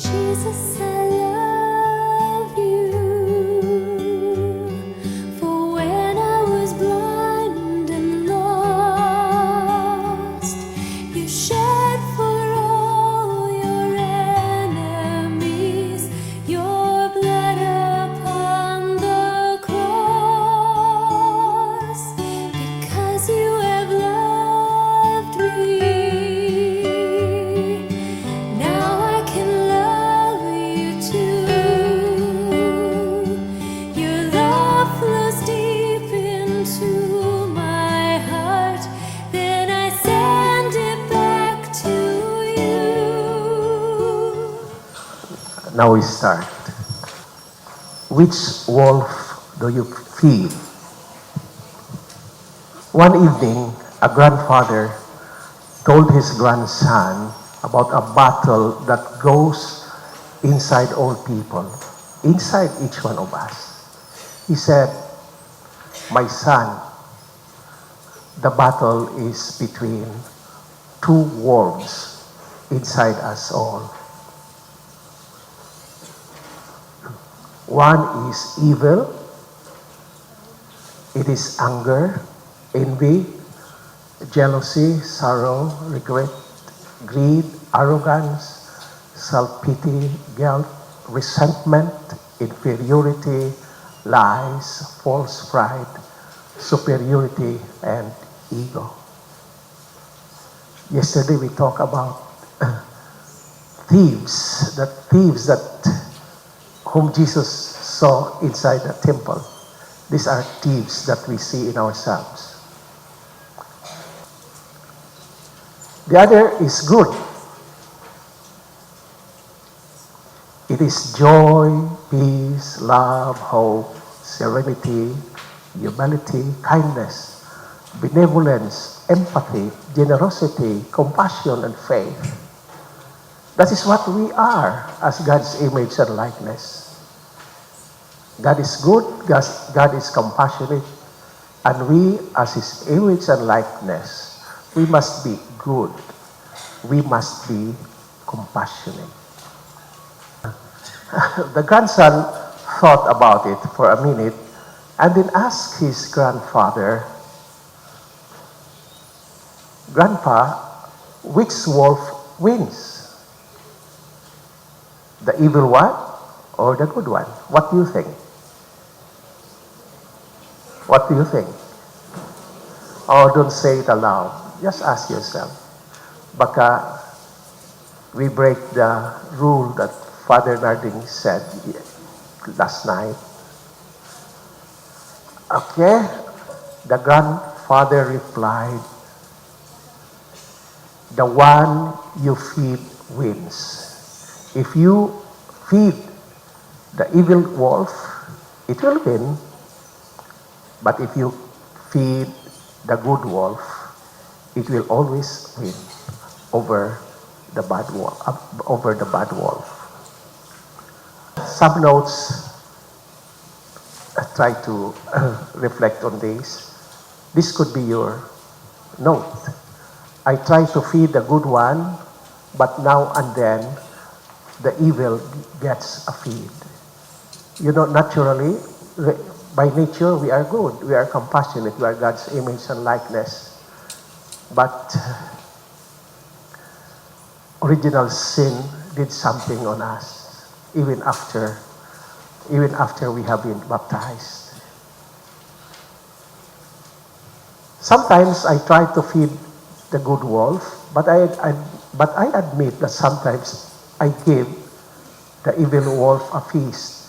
Jesus, I love you. For when I was blind and lost, you shed for all your enemies your blood upon the cross. Because you have loved me, now I can love you too. Your love flows deep into my heart, then I send it back to you. Now we start. Which wolf do you feed? One evening, a grandfather told his grandson about a battle that goes inside all people, inside each one of us. He said, "My son, the battle is between two wolves inside us all. One is evil, it is anger, envy, jealousy, sorrow, regret, greed, arrogance, self-pity, guilt, resentment, inferiority, lies, false pride, superiority, and ego." Yesterday we talked about thieves that whom Jesus saw inside the temple. These are thieves that we see in ourselves. The other is good. It is joy, peace, love, hope, serenity, humility, kindness, benevolence, empathy, generosity, compassion, and faith. That is what we are as God's image and likeness. God is good, God is compassionate, and we as His image and likeness, we must be good. We must be compassionate. The grandson thought about it for a minute and then asked his grandfather, "Grandpa, which wolf wins? The evil one or the good one? What do you think?" What do you think? Oh, don't say it aloud. Just ask yourself. Baka we break the rule that Father Narding said last night. Okay, the grandfather replied, "The one you feed wins. If you feed the evil wolf, it will win. But if you feed the good wolf, it will always win over the bad wolf. Some notes. Try to reflect on this. This could be your note. I try to feed the good one, but now and then the evil gets a feed. You know, naturally, by nature, we are good. We are compassionate. We are God's image and likeness. But original sin did something on us, even after we have been baptized. Sometimes I try to feed the good wolf, but I admit that sometimes I give the evil wolf a feast.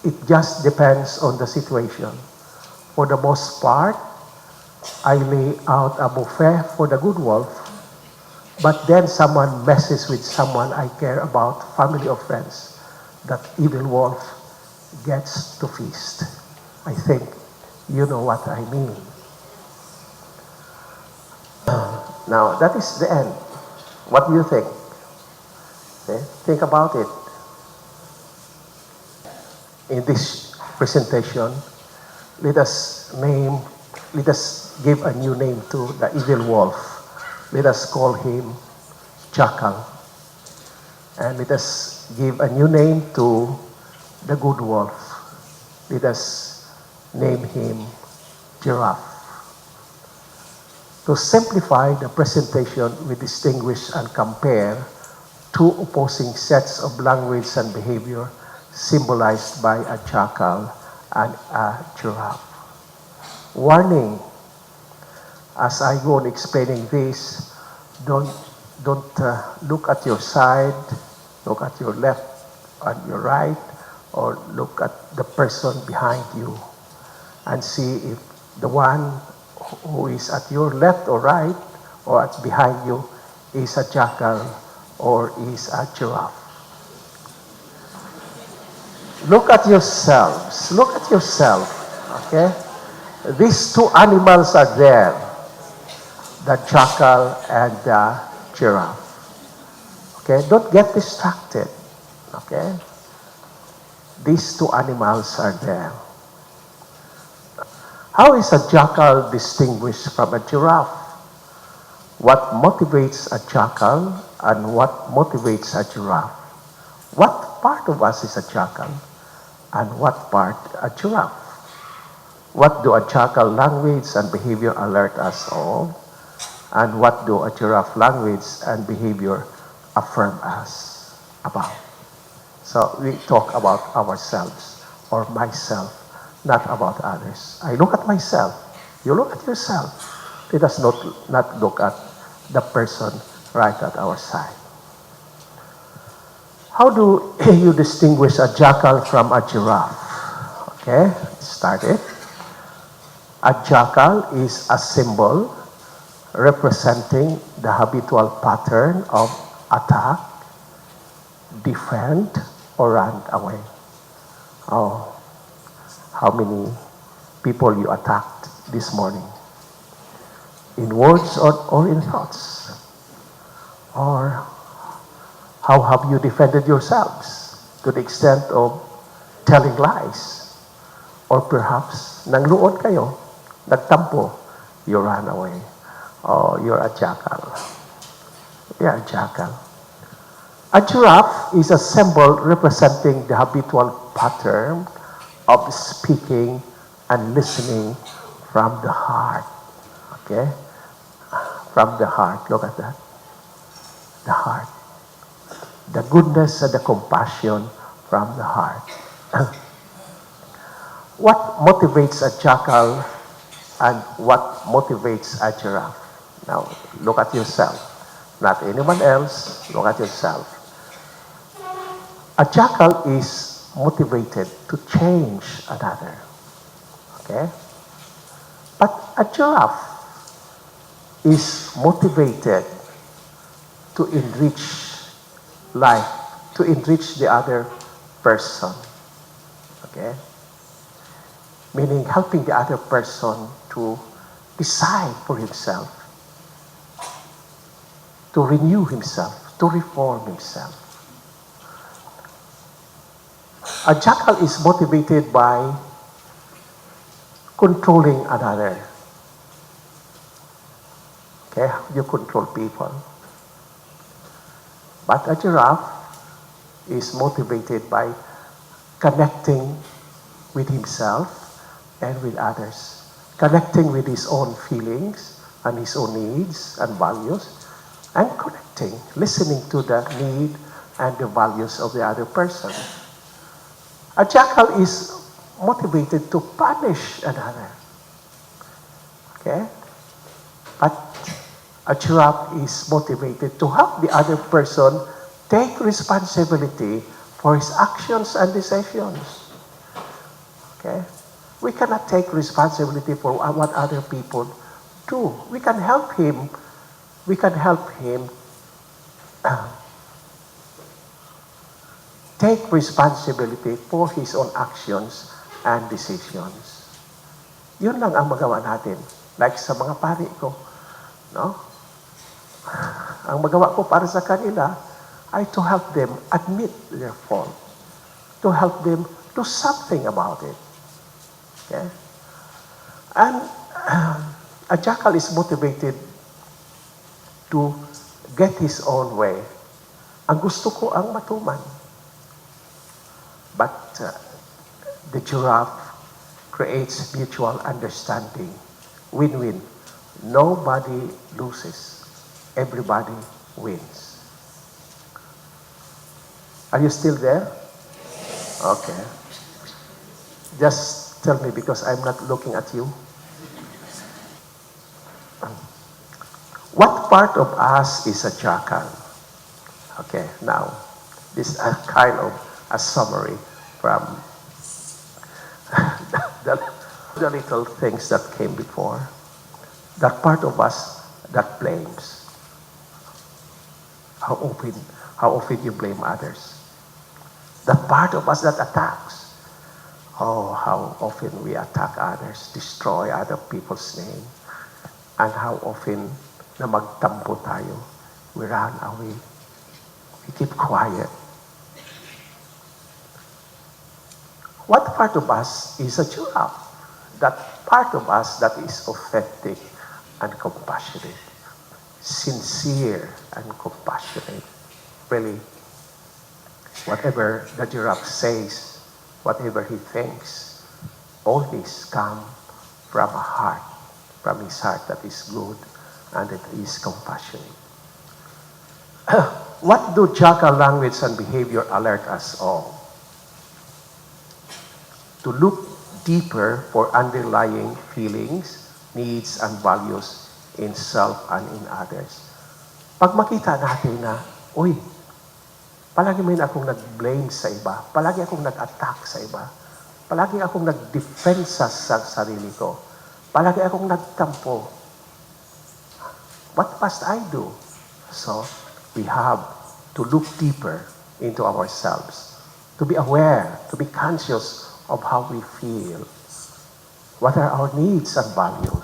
It just depends on the situation. For the most part, I lay out a buffet for the good wolf, but then someone messes with someone I care about, family or friends, that evil wolf gets to feast. I think you know what I mean. Now, that is the end. What do you think? Okay? Think about it. In this presentation, let us give a new name to the evil wolf. Let us call him Jackal. And let us give a new name to the good wolf. Let us name him Giraffe. To simplify the presentation, we distinguish and compare two opposing sets of language and behavior symbolized by a jackal and a giraffe. Warning, as I go on explaining this, don't look at your side, look at your left and your right, or look at the person behind you and see if the one who is at your left or right or at behind you is a jackal or is a giraffe. Look at yourselves. Look at yourself. Okay? These two animals are there, the jackal and the giraffe. Okay? Don't get distracted. Okay? These two animals are there. How is a jackal distinguished from a giraffe? What motivates a jackal and what motivates a giraffe? What part of us is a jackal and what part a giraffe? What do a jackal language and behavior alert us of? And what do a giraffe language and behavior affirm us about? So we talk about ourselves or myself, not about others. I look at myself. You look at yourself. Let us not look at the person right at our side. How do you distinguish a jackal from a giraffe? Okay, let's start it. A jackal is a symbol representing the habitual pattern of attack, defend, or run away. Oh, how many people you attacked this morning? In words or in thoughts? Or how have you defended yourselves to the extent of telling lies? Or perhaps nangluod kayo, nagtampo, you ran away. Oh, you're a jackal. You're a jackal. A giraffe is a symbol representing the habitual pattern of speaking and listening from the heart. Okay? From the heart. Look at that. The heart. The goodness and the compassion from the heart. What motivates a jackal and what motivates a giraffe? Now, look at yourself. Not anyone else. Look at yourself. A jackal is motivated to change another. Okay? But a giraffe is motivated to enrich life, to enrich the other person. Okay? Meaning helping the other person to decide for himself, to renew himself, to reform himself. A jackal is motivated by controlling another. Okay, how do you control people? But a giraffe is motivated by connecting with himself and with others, connecting with his own feelings and his own needs and values, and connecting, listening to the need and the values of the other person. A jackal is motivated to punish another. Okay? But a giraffe is motivated to help the other person take responsibility for his actions and decisions. Okay? We cannot take responsibility for what other people do. We can help him. We can help him take responsibility for his own actions and decisions. Yun lang ang magawa natin. Like sa mga pari ko. No? Ang magawa ko para sa kanila ay to help them admit their fault. To help them do something about it. Okay? And a jackal is motivated to get his own way. Ang gusto ko ang matuman. But the giraffe creates mutual understanding, win-win. Nobody loses, everybody wins. Are you still there? Okay. Just tell me because I'm not looking at you. What part of us is a jackal? Okay, now, this is a kind of a summary from the, the little things that came before. That part of us that blames. How often you blame others. That part of us that attacks. Oh, how often we attack others, destroy other people's name. And how often na magtampo tayo, we run away. We keep quiet. What part of us is a giraffe? That part of us that is authentic and compassionate, sincere and compassionate. Really, whatever the giraffe says, whatever he thinks, all this come from a heart, from his heart that is good and that is compassionate. What do jackal language and behavior alert us all? To look deeper for underlying feelings, needs, and values in self and in others. Pag makita natin na, uy, palagi may akong nag-blame sa iba, palagi akong nag-attack sa iba, palagi akong nag-defensa sa sarili ko, palagi akong nagtampo. What must I do? So, we have to look deeper into ourselves, to be aware, to be conscious of how we feel. What are our needs and values?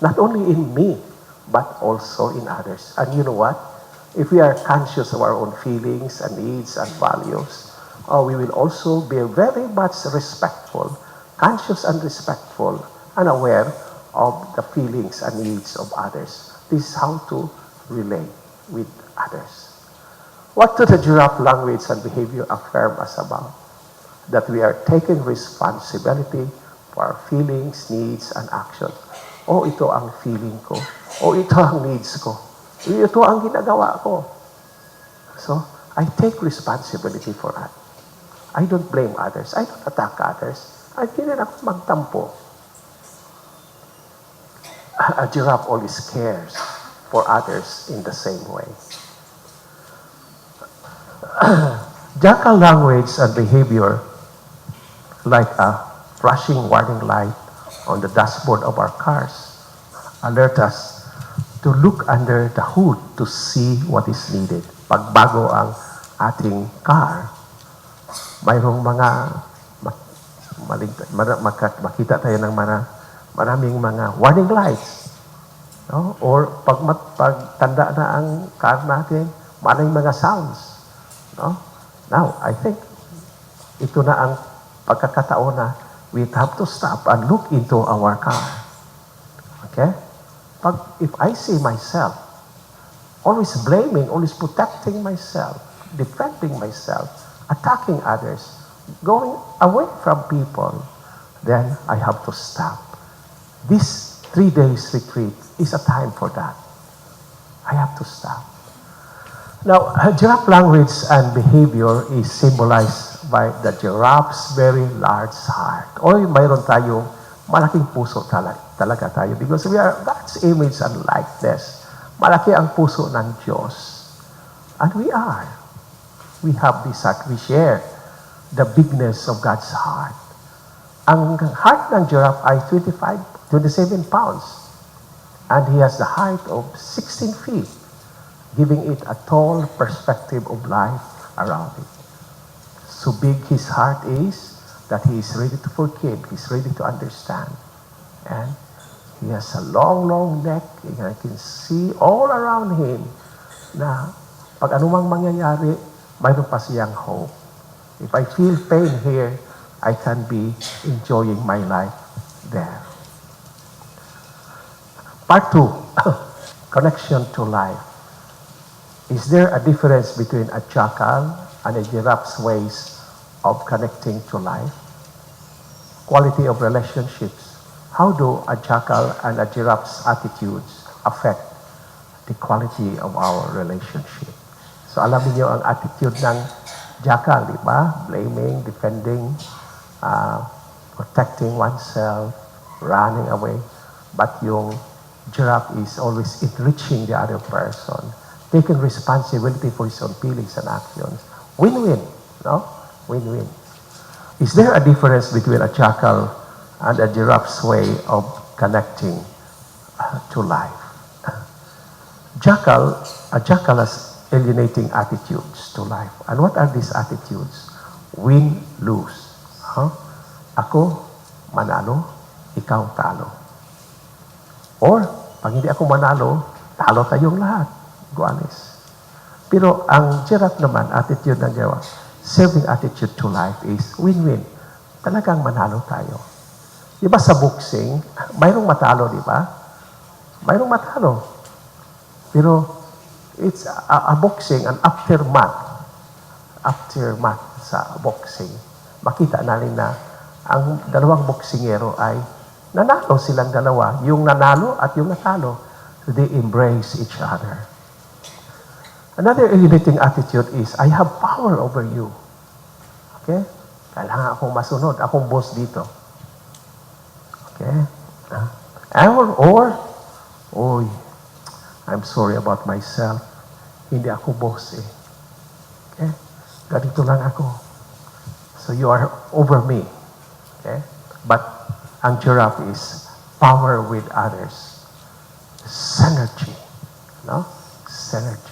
Not only in me, but also in others. And you know what? If we are conscious of our own feelings and needs and values, we will also be very much respectful, conscious and respectful, and aware of the feelings and needs of others. This is how to relate with others. What do the giraffe language and behavior affirm us about? That we are taking responsibility for our feelings, needs, and actions. Oh, ito ang feeling ko. Oh, ito ang needs ko. Ito ang ginagawa ko. So, I take responsibility for that. I don't blame others. I don't attack others. I didn't ako magtampo. A giraffe always cares for others in the same way. Jackal language and behavior, like a flashing warning light on the dashboard of our cars, alert us to look under the hood to see what is needed. Pagbago ang ating car, mayroong makita tayo ng maraming mga warning lights. No? Or pagtanda na ang car natin, maraming mga sounds. No? Now, I think ito na ang pagkakataon na we have to stop and look into our car. Okay? If I see myself always blaming, always protecting myself, defending myself, attacking others, going away from people, then I have to stop. This 3 days retreat is a time for that. I have to stop. Now, giraffe language and behavior is symbolized by the giraffe's very large heart. Oy, mayroon tayong malaking puso talaga tayo because we are God's image and likeness. Malaki ang puso ng Diyos. And we are. We have this heart. We share the bigness of God's heart. Ang heart ng giraffe ay 27 pounds. And he has the height of 16 feet, giving it a tall perspective of life around it. So big his heart is that he is ready to forgive, he's ready to understand. And he has a long, long neck, and I can see all around him na pag anumang mangyayari, mayroon pa siyang hope. If I feel pain here, I can be enjoying my life there. Part 2, connection to life. Is there a difference between a jackal and a giraffe's ways of connecting to life, quality of relationships. How do a jackal and a giraffe's attitudes affect the quality of our relationship? So alam niyo ang attitude ng jackal, di ba? Blaming, defending, protecting oneself, running away. But yung giraffe is always enriching the other person, taking responsibility for his own feelings and actions. Win-win, no? Win-win. Is there a difference between a jackal and a giraffe's way of connecting to life? A jackal has alienating attitudes to life. And what are these attitudes? Win, lose. Huh? Ako, manalo, ikaw talo. Or, pag hindi ako manalo, talo tayong lahat. Guanes. Pero ang giraffe naman, attitude ng giraffe, serving attitude to life is win-win. Talagang manalo tayo. Di ba sa boxing, mayroong matalo, di ba? Mayroong matalo. Pero it's a boxing, an aftermath sa boxing. Makita natin na ang dalawang boksingero ay nanalo silang dalawa. Yung nanalo at yung natalo, they embrace each other. Another alienating attitude is, I have power over you. Okay? Kailangan akong masunod. Akong boss dito. Okay? Oy, I'm sorry about myself. Hindi ako boss eh. Okay? Ganito lang ako. So you are over me. Okay? But ang giraffe is power with others. Synergy. No? Synergy.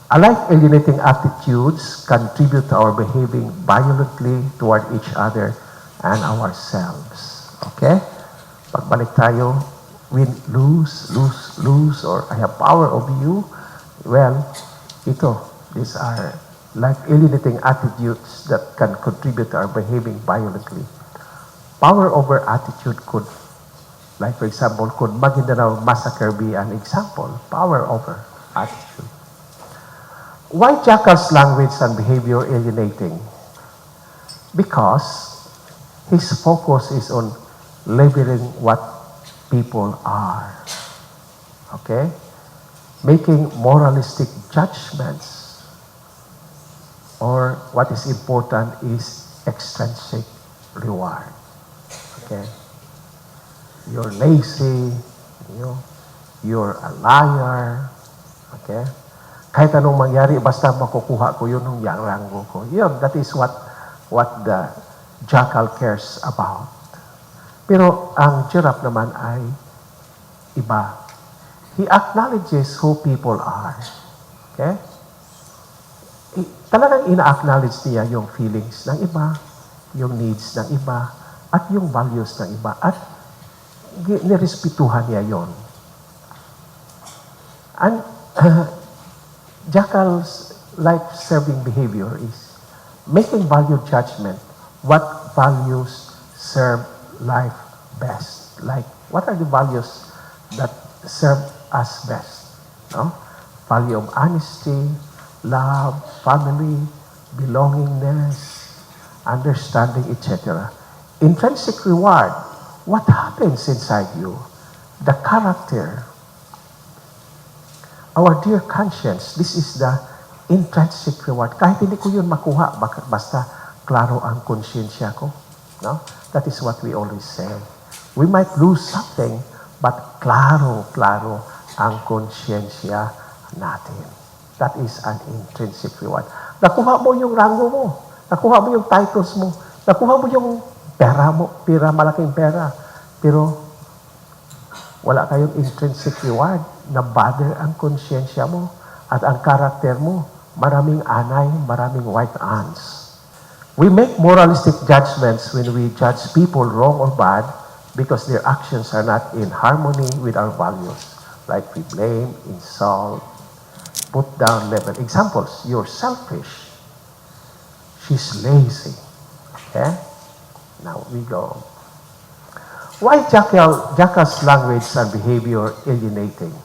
Alike alienating attitudes contribute to our behaving violently toward each other and ourselves. Okay? Pagbalik tayo, win, lose, or I have power over you. Well, these are like alienating attitudes that can contribute to our behaving violently. Power over attitude could, like for example, could Maguindanao Massacre be an example? Power over attitude. Why Jackal's language and behavior alienating? Because his focus is on labeling what people are. Okay? Making moralistic judgments. Or what is important is extrinsic reward. Okay? You're lazy, you're a liar. Okay? Kahit anong mangyari, basta makukuha ko yun ng rango ko. Yun, that is what the jackal cares about. Pero ang giraffe naman ay iba. He acknowledges who people are. Okay? Talagang ina-acknowledge niya yung feelings ng iba, yung needs ng iba, at yung values ng iba. At nirespetuhan niya yon. And Jackal's life-serving behavior is making value judgment. What values serve life best? Like, what are the values that serve us best? No? Value of honesty, love, family, belongingness, understanding, etc. Intrinsic reward. What happens inside you? The character. Our dear conscience, this is the intrinsic reward. Kahit hindi ko yun makuha, basta klaro ang konsyensya ko. No? That is what we always say. We might lose something, but klaro ang konsyensya natin. That is an intrinsic reward. Nakuha mo yung rango mo. Nakuha mo yung titles mo. Nakuha mo yung pera mo. Malaking pera. Pero wala kayong intrinsic reward. Na-bother ang konsyensya mo at ang karakter mo. Maraming anay, maraming white ants. We make moralistic judgments when we judge people wrong or bad because their actions are not in harmony with our values. Like we blame, insult, put down level. Examples, you're selfish. She's lazy. Okay? Now we go. Why Jackal's language and behavior alienating?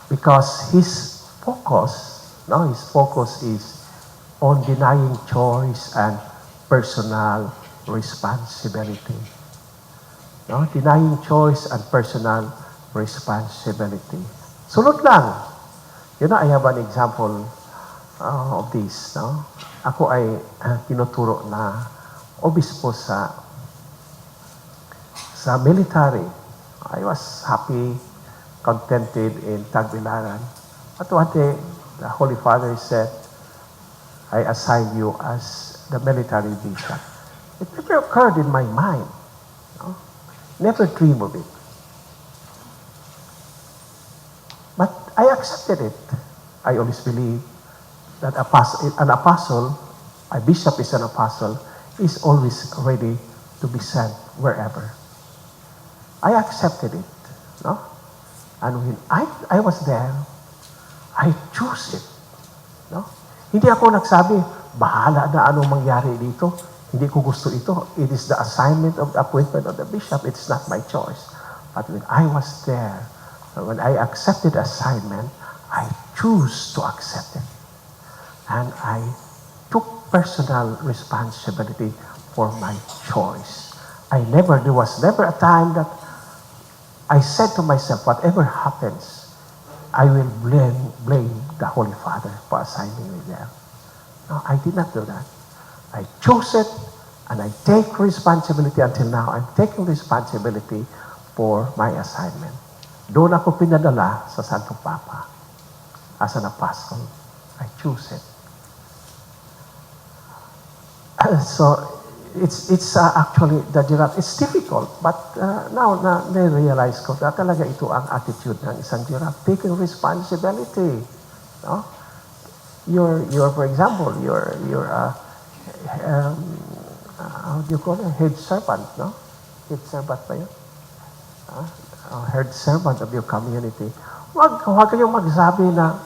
Because his focus is on denying choice and personal responsibility. No? Denying choice and personal responsibility. Sunod lang. I have an example of this. No? Ako ay tinuturo na obispo sa military. I was happy, contented in Tagbilaran. But one day, the Holy Father said, I assign you as the military bishop. It never occurred in my mind. No? Never dream of it. But I accepted it. I always believe that an apostle, a bishop is an apostle, is always ready to be sent wherever. I accepted it. No? And when I was there, I chose it. No? Hindi ako nagsabi, bahala na anong mangyari dito. Hindi ko gusto ito. It is the assignment of the appointment of the bishop. It's not my choice. But when I was there, when I accepted the assignment, I choose to accept it. And I took personal responsibility for my choice. There was never a time that I said to myself, whatever happens, I will blame the Holy Father for assigning me there. No, I did not do that. I chose it, and I take responsibility until now. I'm taking responsibility for my assignment. Doon ako pinadala sa Santo Papa as an apostle. I choose it. So, it's actually the giraffe. It's difficult, but now na-realize ko na talaga ito ang attitude ng isang giraffe, taking responsibility. No? You're for example, you're how do you call it? Head servant, no? Head servant ba yun? Head servant of your community. Huwag kayong magsabi na,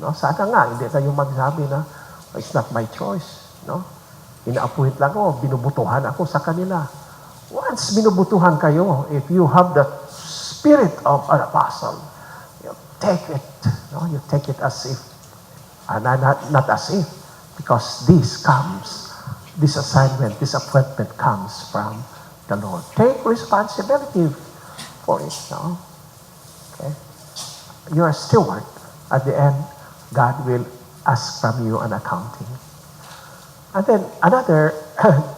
no? Sana nga, hindi kayo magsabi na, it's not my choice, no? Ina-appoint lang ako, binubutuhan ako sa kanila. Once binubutuhan kayo, if you have the spirit of an apostle, you take it. No? You take it as if, not as if, because this assignment, this appointment comes from the Lord. Take responsibility for it. No? Okay? You are a steward. At the end, God will ask from you an accounting. And then another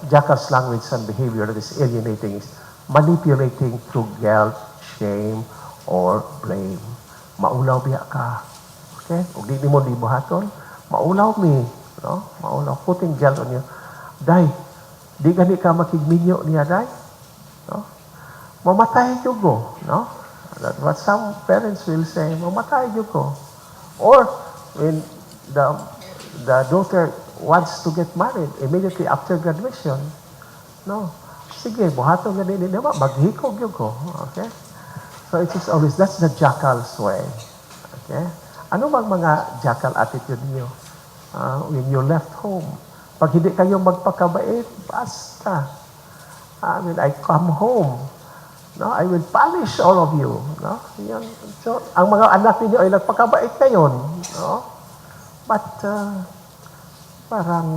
Jackal's language and behavior that is alienating is manipulating through guilt, shame, or blame. Maulaw biya ka. Okay? Ug di mo libuhaton, maulaw mi, no? Maulaw, putting guilt on you. Day, di gani ka makigminyo niya, day? No? Mamatay yung go, no? That's what some parents will say, mamatay yung go. Or when the daughter wants to get married immediately after graduation. No. Sige, buhato nga din naman, maghikog yun ko. Okay? So it is always, that's the jackal's way. Okay? Ano bang mga jackal attitude niyo? When you left home, pag hindi kayo magpakabait, basta. I come home. No, I will punish all of you. No? Yan. So, ang mga anak niyo ay nagpakabait ngayon. No? But, parang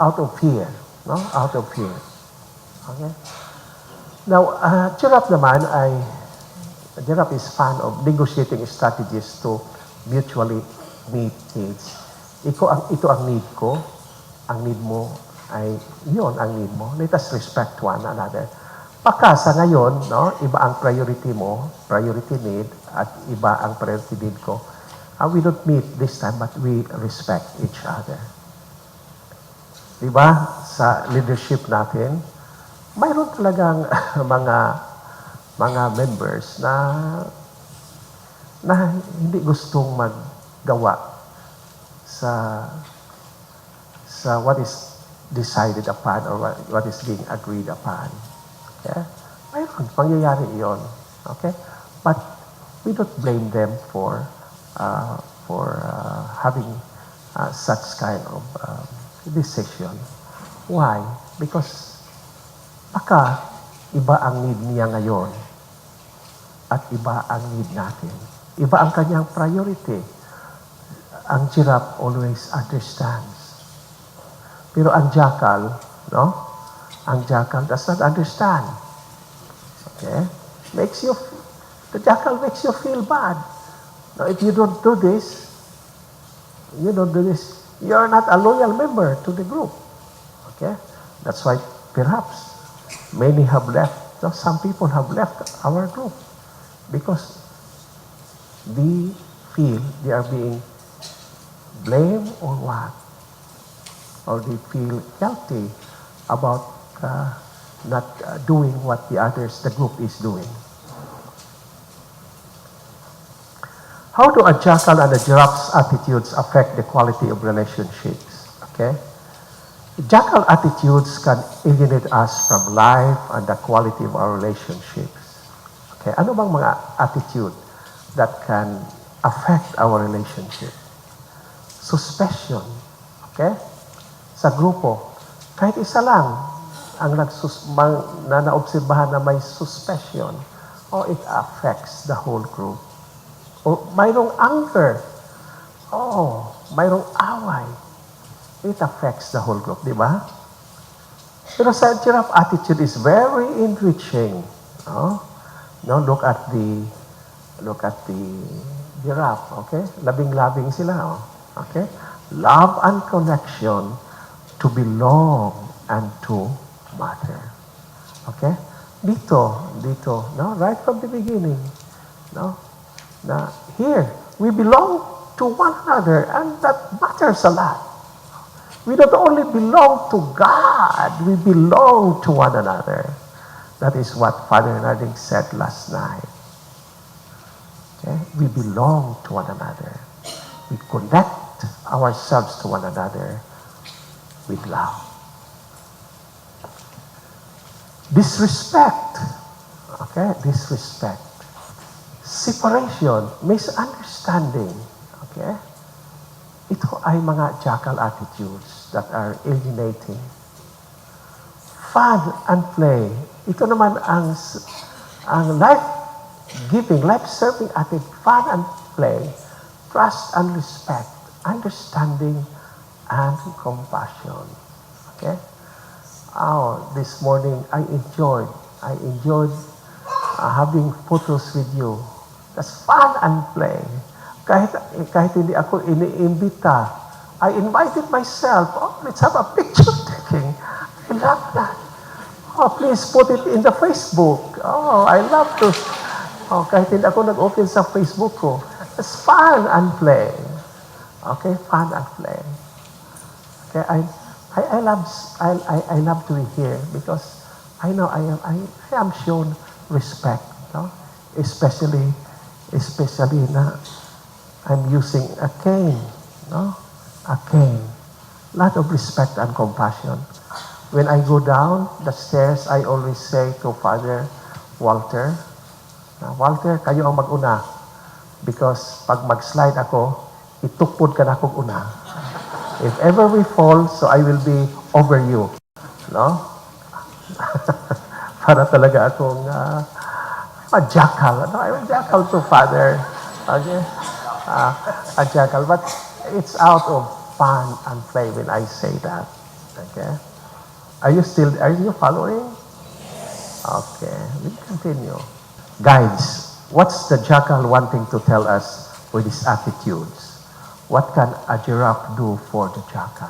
out of fear. No? Out of fear. Okay? Now, Giraffe naman Giraffe is fan of negotiating strategies to mutually meet needs. Ito ang need ko. Ang need mo ay yun ang need mo. Let us respect one another. Sa ngayon, no, iba ang priority mo, priority need, at iba ang priority need ko. We don't meet this time, but we respect each other. Diba? Sa leadership natin, mayroon talagang mga members na hindi gustong maggawa sa what is decided upon or what is being agreed upon. Okay? Mayroon, pangyayari iyon. Okay? But we don't blame them for having such kind of decision. Why? Because baka iba ang need niya ngayon at iba ang need natin. Iba ang kanyang priority. Ang giraffe always understands. Pero ang jackal, no? Ang jackal does not understand. Okay? The jackal makes you feel bad. Now, if you don't do this, you are not a loyal member to the group. Okay? That's why perhaps many have left. No, some people have left our group because they feel they are being blamed or what? Or they feel guilty about not doing what the group is doing. How do a jackal and a giraffe's attitudes affect the quality of relationships? Okay? Jackal attitudes can alienate us from life and the quality of our relationships. Okay? Ano bang mga attitude that can affect our relationship? Suspicion. Okay? Sa grupo, kahit isa lang ang naobserbahan na may suspicion, it affects the whole group. O mayroong anger, mayroong away, it affects the whole group, di ba? Pero sa giraffe attitude is very enriching. No, look at the giraffe, okay? Labing-labing sila, okay? Love and connection to belong and to matter. Okay? Dito, no? Right from the beginning, no? Na here, we belong to one another and that matters a lot. We don't only belong to God, we belong to one another. That is what Father Narding said last night. Okay? We belong to one another. We connect ourselves to one another with love. Disrespect. Okay? Disrespect. Separation, misunderstanding. Okay? Ito ay mga jackal attitudes that are alienating. Fun and play. Ito naman ang life-giving, life-serving attitude. Fun and play. Trust and respect. Understanding and compassion. Okay? This morning I enjoyed having photos with you. That's fun and play. Kahit hindi ako iniimbita, I invited myself. Let's have a picture taking. I love that. Please put it in the Facebook. I love to. Kahit hindi ako nag-open sa Facebook ko. It's fun and play. Okay, fun and play. Okay, I love to be here because I know I am shown respect, no? Especially na I'm using a cane, no? A cane. Lot of respect and compassion. When I go down the stairs, I always say to Father Walter, Walter, kayo ang mag-una. Because pag mag-slide ako, itukpod ka na akong una. If ever we fall, so I will be over you. No? Para talaga akong a jackal. No, I'm a jackal to Father. Okay? A jackal. But it's out of fun and play when I say that. Okay? Are you following? Okay. We continue. Guides, what's the jackal wanting to tell us with his attitudes? What can a giraffe do for the jackal?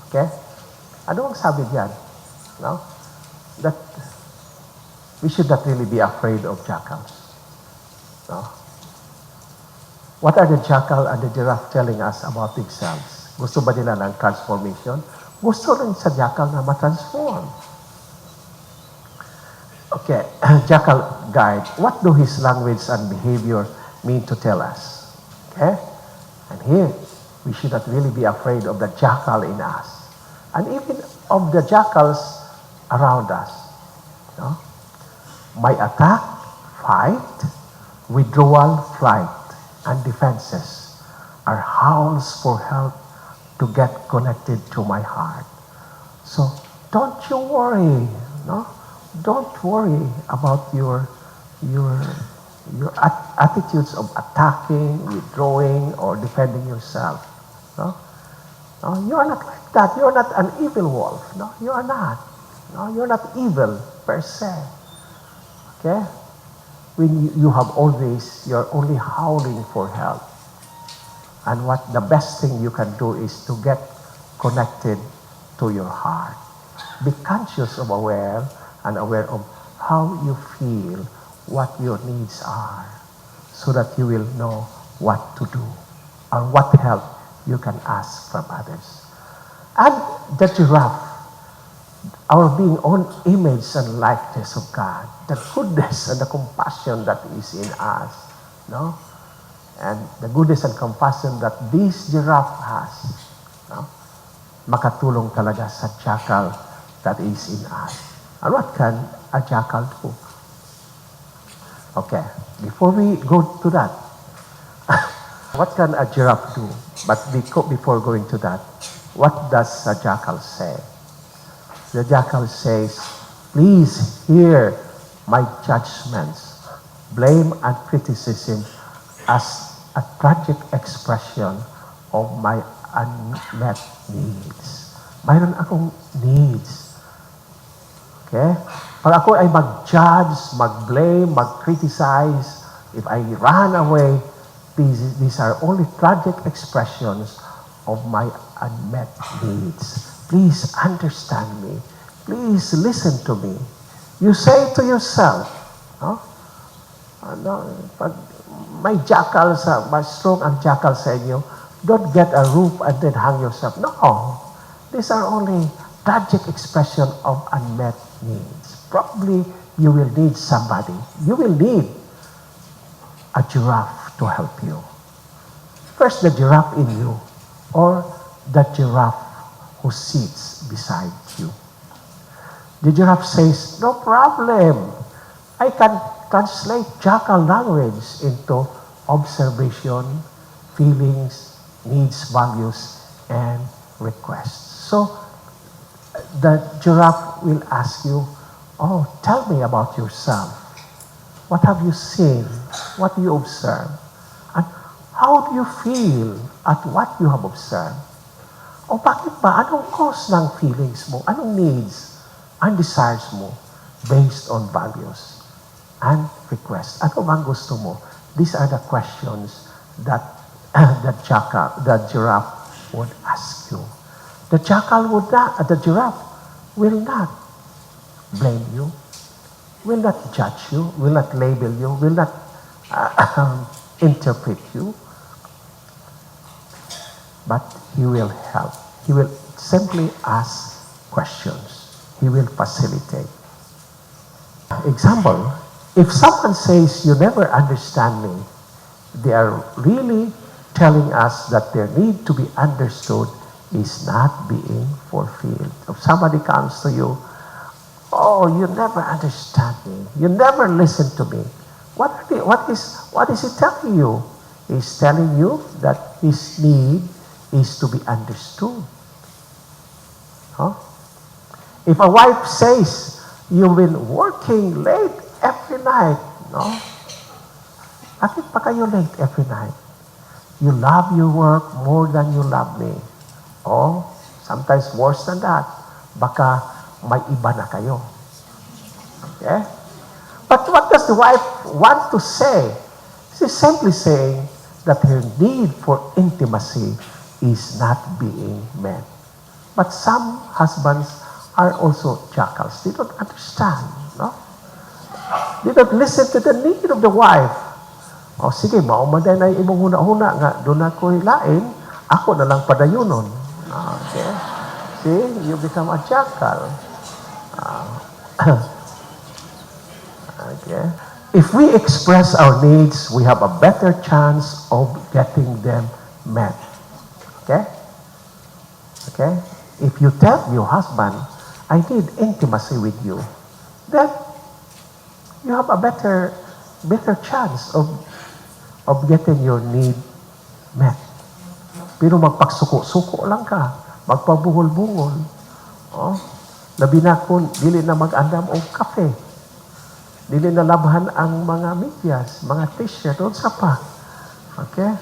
Okay? Ano ang sabi diyan? No? That we should not really be afraid of jackals. No? What are the jackal and the giraffe telling us about themselves? Gusto ba nila ng transformation? Gusto rin sa jackal na matransform. Okay, jackal guide. What do his language and behavior mean to tell us? Okay? And here, we should not really be afraid of the jackal in us. And even of the jackals around us. No? My attack, fight, withdrawal, flight, and defenses are howls for help to get connected to my heart. So, don't you worry, no? Don't worry about your attitudes of attacking, withdrawing, or defending yourself. No? No, you are not like that. You are not an evil wolf. No, you are not. No, you're not evil per se. Okay? When you have all this, you're only howling for help. And what the best thing you can do is to get connected to your heart. Be conscious of aware of how you feel, what your needs are, so that you will know what to do or what help you can ask from others. And the giraffe, our being on image and likeness of God, the goodness and the compassion that is in us, no? And the goodness and compassion that this giraffe has, no? Makatulong talaga sa jackal that is in us. And what can a jackal do? Okay, before we go to that, what can a giraffe do? But before going to that, what does a jackal say? The jackal says, please hear my judgments, blame and criticism as a tragic expression of my unmet needs. Mayroon akong needs. Okay? Pag ako ay mag-judge, mag-blame, mag-criticize, if I run away, these are only tragic expressions of my unmet needs. Please understand me. Please listen to me. You say to yourself, no? Pag may jackal may strong ang jackal sa inyo, don't get a roof and then hang yourself. No. These are only tragic expression of unmet needs. Probably you will need somebody. You will need a giraffe to help you. First, the giraffe in you, or the giraffe who sits beside you. The giraffe says, no problem. I can translate jackal language into observation, feelings, needs, values, and requests. So, the giraffe will ask you, oh, tell me about yourself. What have you seen? What do you observe? And how do you feel at what you have observed? O bakit ba? Anong cause ng feelings mo? Anong needs and desires mo based on values and requests? Ano bang gusto mo? These are the questions that the giraffe would ask you. The giraffe will not blame you, will not judge you, will not label you, will not interpret you, but he will help. He will simply ask questions. He will facilitate. Example, if someone says, you never understand me, they are really telling us that their need to be understood is not being fulfilled. If somebody comes to you, oh, you never understand me. You never listen to me. What is he telling you? He's telling you that his need is to be understood. Huh? If a wife says, you've been working late every night, no? Bakit pa kayo late every night? You love your work more than you love me. Oh, sometimes worse than that. Baka may iba na kayo. Okay? But what does the wife want to say? She's simply saying that her need for intimacy is not being met. But some husbands are also jackals. They don't understand, no? They don't listen to the need of the wife. O sige, maumaday na imong huna-huna nga, doon ako hilain, ako na lang padayunon. Okay? See, you become a jackal. Okay? If we express our needs, we have a better chance of getting them met. Okay? Okay? If you tell your husband, I need intimacy with you, then you have a better chance of getting your need met. Pero magpagsuko-suko lang ka, magpabuhol-buhol. Oh, labi na kung dili na mag-andam o kape. Dili na labhan ang mga medyas, mga t-shirt, o sa pa. Okay?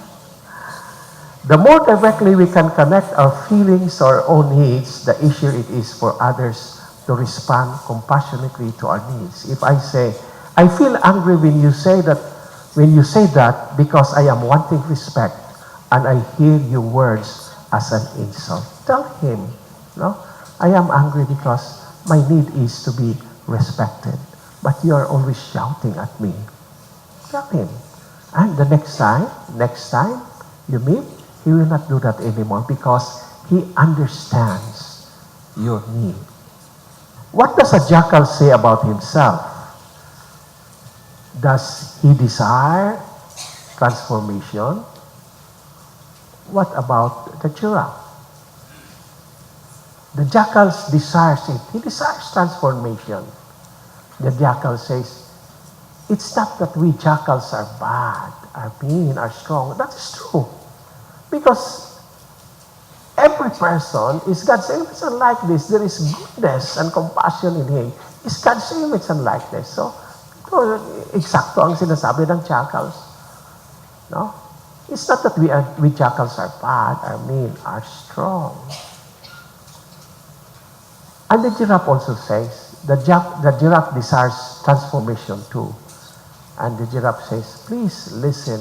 The more directly we can connect our feelings to our own needs, the easier it is for others to respond compassionately to our needs. If I say, I feel angry when you say that because I am wanting respect and I hear your words as an insult. Tell him, no, I am angry because my need is to be respected, but you are always shouting at me. Tell him. And the next time you meet, he will not do that anymore because he understands your need. What does a jackal say about himself? Does he desire transformation? What about the giraffe? The jackal desires it. He desires transformation. The jackal says, it's not that we jackals are bad, are mean, are strong. That is true. Because every person is God's image and likeness. There is goodness and compassion in him. It's God's image and likeness. So eksakto ang sinasabi ng jackals. No? It's not that we jackals are bad, are mean, are strong. And the giraffe also says, the giraffe desires transformation too. And the giraffe says, please listen.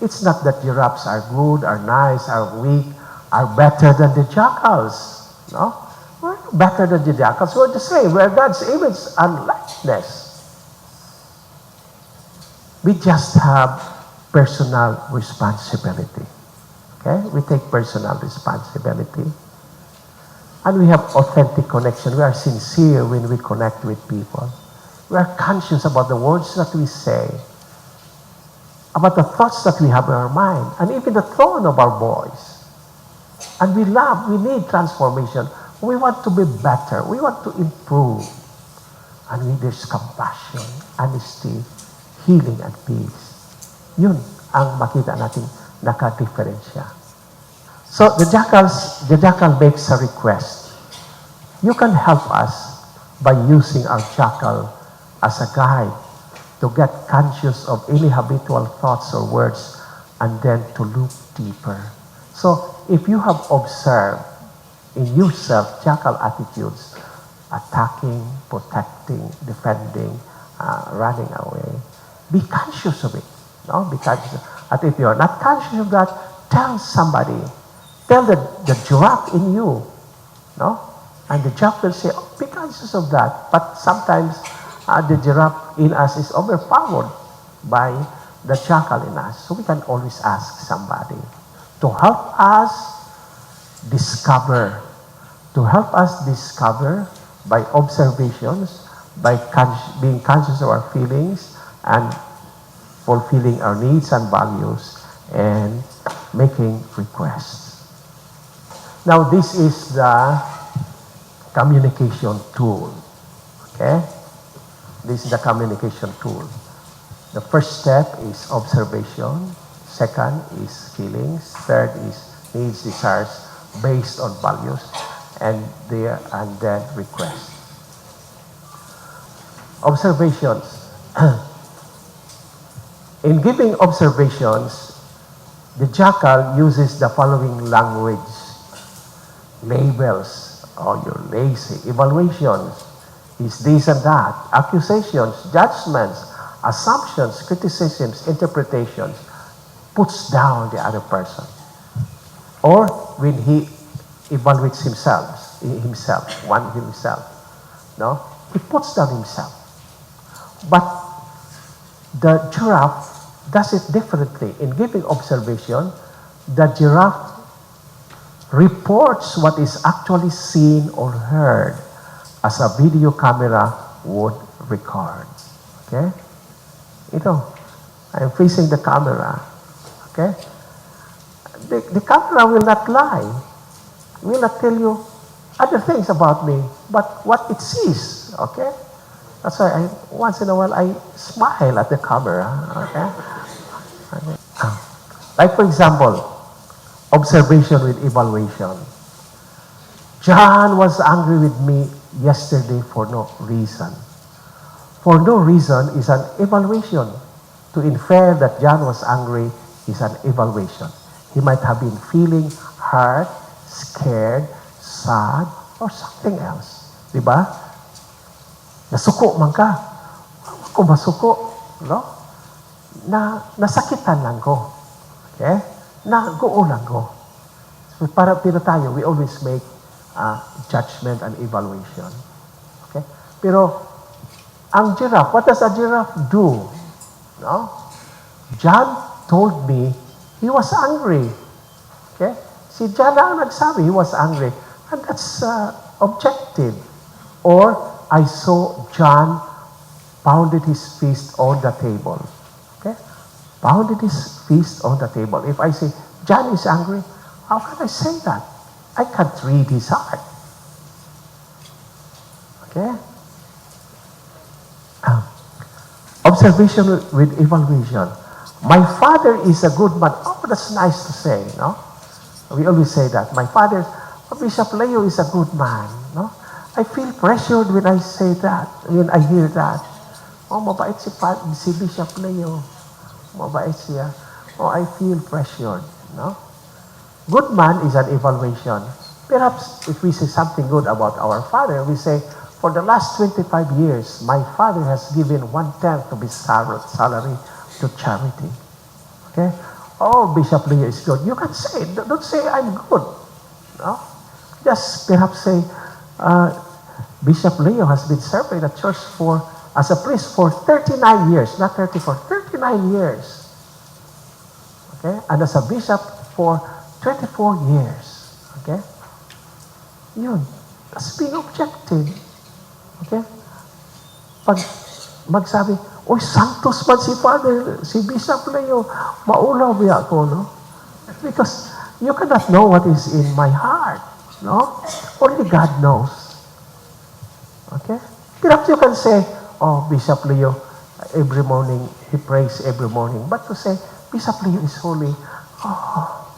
It's not that giraffes are good, are nice, are weak, are better than the jackals. No? We're better than the jackals. We're the same. We're God's image and likeness. We just have personal responsibility. Okay? We take personal responsibility. And we have authentic connection. We are sincere when we connect with people. We are conscious about the words that we say, about the thoughts that we have in our mind, and even the tone of our voice. And we need transformation. We want to be better. We want to improve. And there's compassion, honesty, healing, and peace. Yun ang makita natin naka-diferensya. So the jackal makes a request. You can help us by using our jackal as a guide to get conscious of any habitual thoughts or words and then to look deeper. So if you have observed in yourself jackal attitudes, attacking, protecting, defending, running away, be conscious of it. No? Be conscious. And if you are not conscious of that, tell somebody. Tell the giraffe in you. No? And the giraffe will say, oh, be conscious of that. But sometimes the giraffe in us is overpowered by the jackal in us. So we can always ask somebody to help us discover by observations, by being conscious of our feelings and fulfilling our needs and values and making requests. Now this is the communication tool. Okay? This is the communication tool. The first step is observation. Second is feelings. Third is needs, desires based on values. And then requests. Observations. In giving observations, the jackal uses the following language. Labels, oh, you're lazy. Evaluations, is this and that. Accusations, judgments, assumptions, criticisms, interpretations, puts down the other person. Or when he evaluates himself, no? He puts down himself. But the giraffe does it differently. In giving observation, the giraffe reports what is actually seen or heard as a video camera would record. Okay? I'm facing the camera. Okay? The camera will not lie. It will not tell you other things about me, but what it sees. Okay? That's why once in a while I smile at the camera. Okay? Like for example, observation with evaluation. John was angry with me yesterday for no reason. For no reason is an evaluation. To infer that John was angry is an evaluation. He might have been feeling hurt, scared, sad, or something else. Di ba? Nasuko man ka. Kung masuko, no? Nasakitan lang ko. Okay? Naguo lang ko. So, pero tayo, we always make judgment and evaluation. Okay? Pero, ang giraffe, what does a giraffe do? No? John told me he was angry. Okay? Si John ang nagsabi he was angry. And that's objective. Or, I saw John pounded his fist on the table. Okay? Pounded his fist on the table. If I say, John is angry, how can I say that? I can't read his heart. Okay? Observation with evaluation. My father is a good man. Oh, that's nice to say, no? We always say that. My father, Bishop Leo is a good man, no? I feel pressured when I say that, when I hear that. Oh, mabait si Bishop Leo. Mabait siya. Oh, I feel pressured, no? Good man is an evaluation. Perhaps if we say something good about our father, we say, for the last 25 years, my father has given 1/10 of his salary to charity. Okay? Oh, Bishop Leo is good. You can say, don't say I'm good. No? Just perhaps say, Bishop Leo has been serving the church as a priest for 39 years, not 34, 39 years. Okay? And as a bishop for 24 years. Okay? Yun. That's being objective. Okay? Pag magsabi, oy, santos man si Father, si Bishop Leo, maulaw ba ako, no? Because you cannot know what is in my heart, no? Only God knows. Okay? Perhaps you can say, oh, Bishop Leo, every morning, he prays every morning. But to say, Bishop Leo is holy, oh,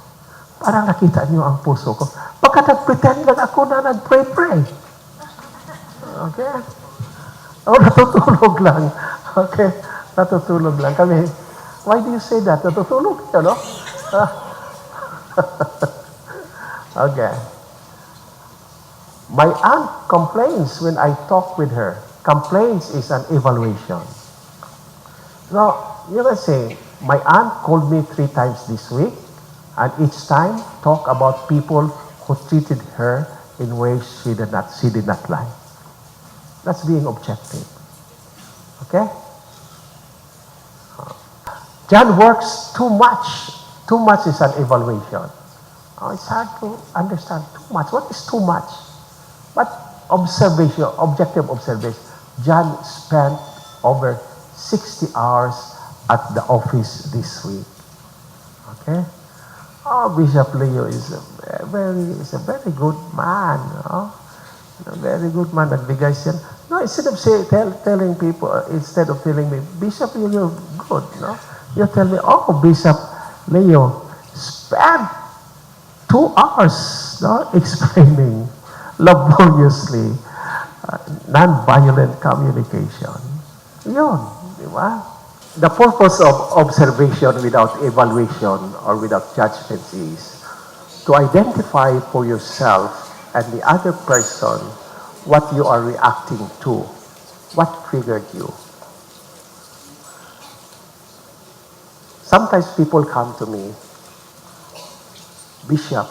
parang nakita niyo ang puso ko. Pagka nag-pretend lang ako na nag-pray-pray. Okay? Oh, natutulog lang. Okay? Natutulog lang. Kami, why do you say that? Natutulog ka, no? Okay. My aunt complains when I talk with her. Complaints is an evaluation. Now, you can say, my aunt called me 3 times this week, and each time talk about people who treated her in ways she did not like. That's being objective. Okay? John works too much. Too much is an evaluation. Oh, it's hard to understand too much. What is too much? But observation, objective observation. John spent over 60 hours at the office this week. Okay? Oh, Bishop Leo is a very good man. No? A very good man. Nagbigay siya. No, instead of telling me, Bishop Leo, you're good. No? You tell me, oh, Bishop Leo spent 2 hours, no, explaining laboriously non-violent communication. Yun, di ba? The purpose of observation without evaluation or without judgment is to identify for yourself and the other person what you are reacting to, what triggered you. Sometimes people come to me, Bishop,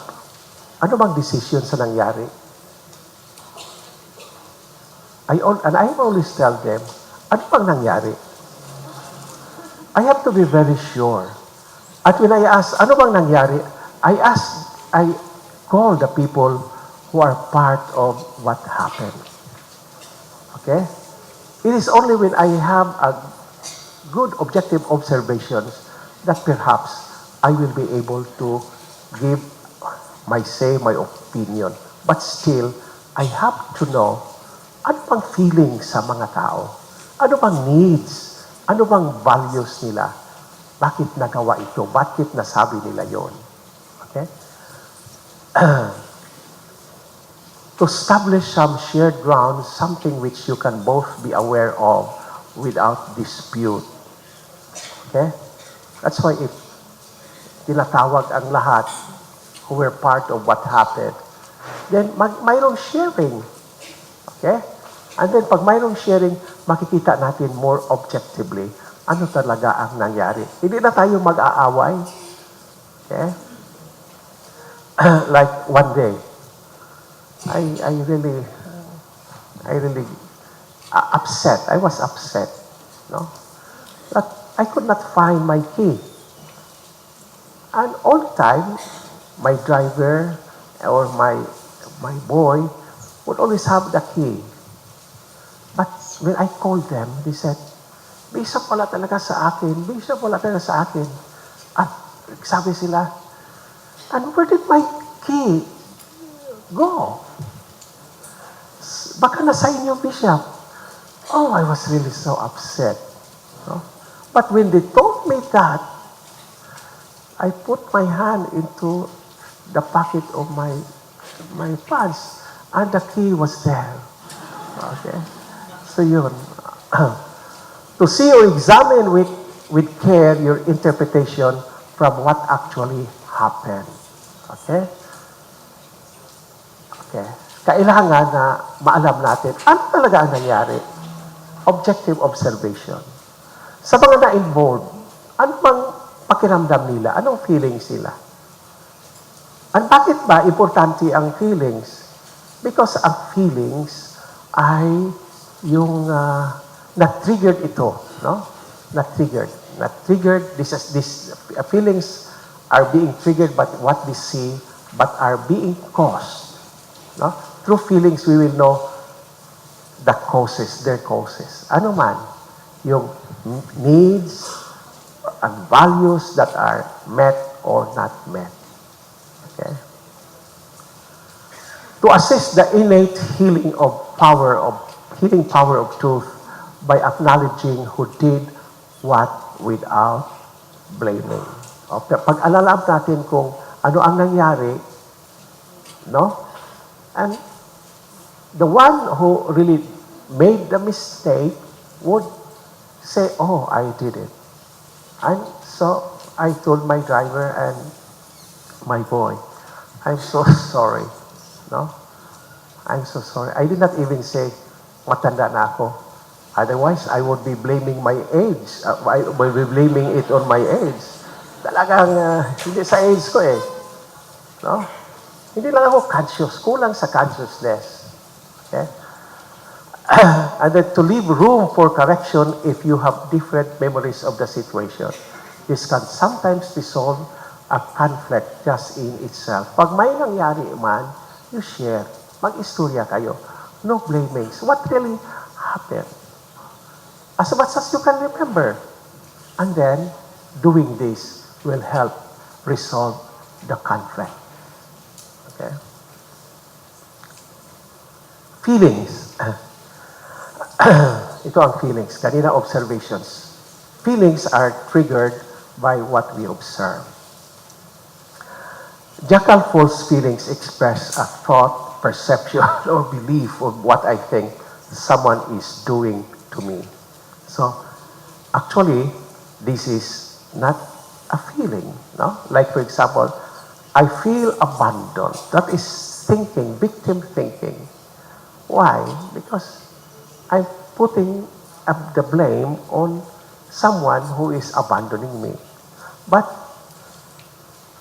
ano bang decision sa nangyari? And I always tell them, ano bang nangyari? I have to be very sure. At when I ask, ano bang nangyari? I call the people who are part of what happened. Okay? It is only when I have a good objective observations that perhaps I will be able to give my opinion. But still, I have to know ano bang feeling sa mga tao? Ano bang needs? Ano bang values nila? Bakit nagawa ito? Bakit nasabi nila yon? Okay? To establish some shared ground, something which you can both be aware of without dispute. Okay? That's why if tinatawag ang lahat who were part of what happened. Then, mayroong sharing. Okay? And then, pag mayroong sharing, makikita natin more objectively ano talaga ang nangyari. Hindi na tayo mag-aaway. Okay? Like one day, I really upset. I was upset. No? That I could not find my key. And all the time, my driver or my boy would always have the key. But when I called them, they said, Bishop, wala talaga sa akin. Bishop, wala talaga sa akin. At sabi sila, and where did my key go? Baka nasa inyo, Bishop. Oh, I was really so upset. No? But when they told me that, I put my hand into the pocket of my pants, and the key was there. Okay? So yun. To see or examine with care your interpretation from what actually happened. Okay? Okay. Kailangan na maalam natin ano talaga ang nangyari. Objective observation. Sa mga na-involved, ano bang pakiramdam nila? Anong feelings nila? At bakit ba importante ang feelings? Because ang feelings ay yung na-triggered ito, no? Na-triggered. These feelings are being triggered by what we see, but are being caused. No? Through feelings, we will know the causes, their causes. Ano man, yung needs and values that are met or not met. Okay? To assist the innate healing power of truth by acknowledging who did what without blaming. Okay? Pag-alala natin kung ano ang nangyari, no? And the one who really made the mistake would say, oh, I did it. And so I told my driver and my boy, I'm so sorry. No? I'm so sorry. I did not even say, matanda na ako. Otherwise, I would be blaming my age. I would be blaming it on my age. Talagang hindi sa age ko eh. No? Hindi lang ako conscious. Kulang sa consciousness. Okay? And then to leave room for correction if you have different memories of the situation. This can sometimes resolve a conflict just in itself. Pag may nangyari man, you share. Mag-istorya kayo. No blamings. What really happened? As much as you can remember. And then, doing this will help resolve the conflict. Okay? Feelings. Ito ang feelings. Kanina observations. Feelings are triggered by what we observe. Jackal false feelings express a thought, perception, or belief of what I think someone is doing to me. So, actually, this is not a feeling. No? Like, for example, I feel abandoned. That is thinking, victim thinking. Why? Because I'm putting the blame on someone who is abandoning me. But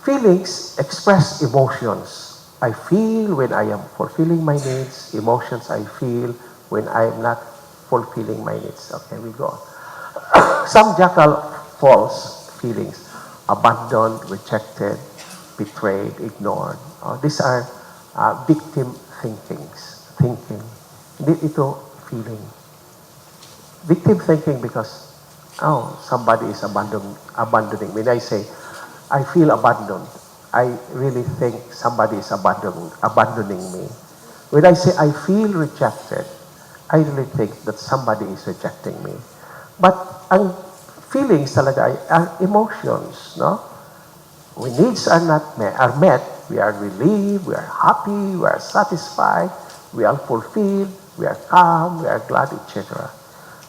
feelings express emotions. I feel when I am fulfilling my needs. Emotions I feel when I am not fulfilling my needs. Okay, we go on. Some jackal false feelings. Abandoned, rejected, betrayed, ignored. These are victim thinking. Hindi ito feeling. Victim thinking because, somebody is abandoning. When I say, I feel abandoned, I really think somebody is abandoning me. When I say, I feel rejected, I really think that somebody is rejecting me. But ang feelings talaga are emotions, no? When needs are met, we are relieved, we are happy, we are satisfied, we are fulfilled, we are calm, we are glad, etc.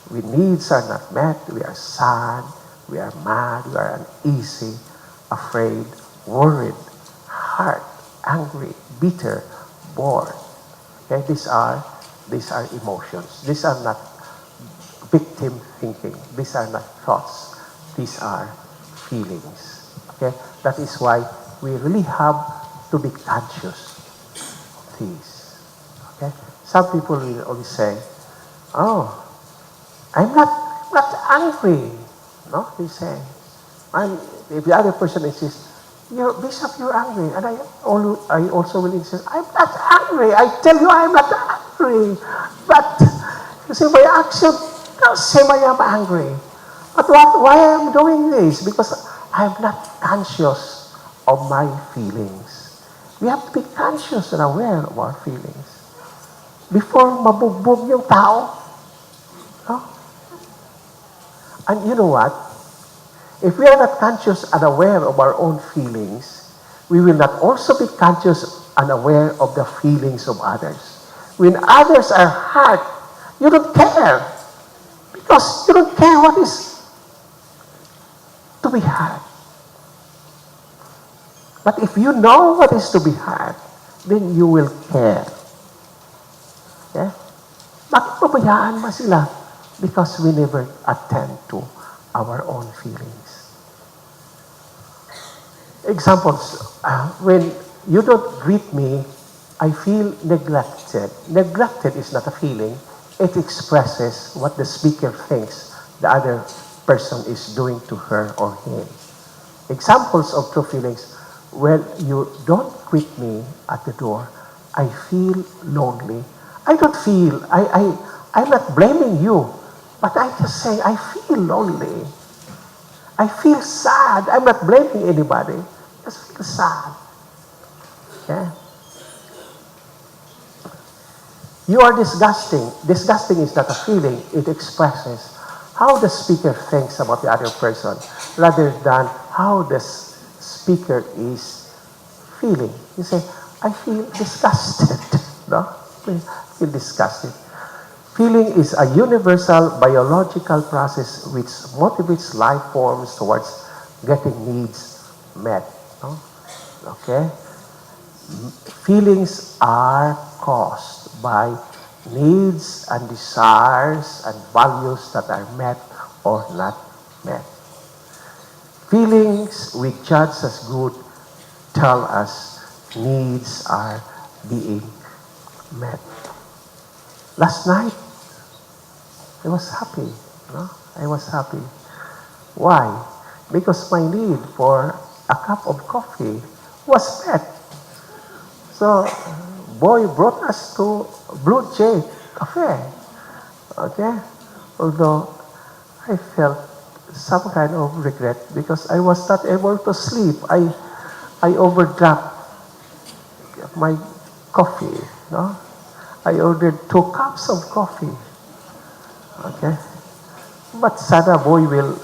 When needs are not met, we are sad, we are mad, we are uneasy, afraid, worried, hurt, angry, bitter, bored. Okay, these are emotions. These are not victim thinking. These are not thoughts. These are feelings. Okay, that is why we really have to be conscious of these. Okay, some people will always say, "Oh, I'm not angry." No, they say, "I'm." If the other person insists, Bishop, you're angry," and I also will insist, "I'm not angry. I tell you, I'm not angry." But you see, my action does say I am angry. But why am I doing this? Because I'm not conscious of my feelings. We have to be conscious and aware of our feelings. Before mabugbog yung tao, no? And you know what? If we are not conscious and aware of our own feelings, we will not also be conscious and aware of the feelings of others. When others are hurt, you don't care. Because you don't care what is to be hurt. But if you know what is to be hurt, then you will care. Okay? Bakit pabayaan ba sila? Because we never attend to our own feelings. Examples, when you don't greet me, I feel neglected. Neglected is not a feeling. It expresses what the speaker thinks the other person is doing to her or him. Examples of true feelings, when you don't greet me at the door, I feel lonely. I don't feel, I'm not blaming you, but I just say I feel lonely. I feel sad. I'm not blaming anybody. Just feel sad. Okay? You are disgusting. Disgusting is not a feeling. It expresses how the speaker thinks about the other person rather than how the speaker is feeling. You say, I feel disgusted. No? I feel disgusted. Feeling is a universal biological process which motivates life forms towards getting needs met. No? Okay? Feelings are caused by needs and desires and values that are met or not met. Feelings we judge as good tell us needs are being met. Last night, I was happy. No? I was happy. Why? Because my need for a cup of coffee was met. So, boy brought us to Blue Jay Cafe. Okay? Although I felt some kind of regret because I was not able to sleep. I overdraft my coffee. No? I ordered 2 cups of coffee. Okay? But sana boy will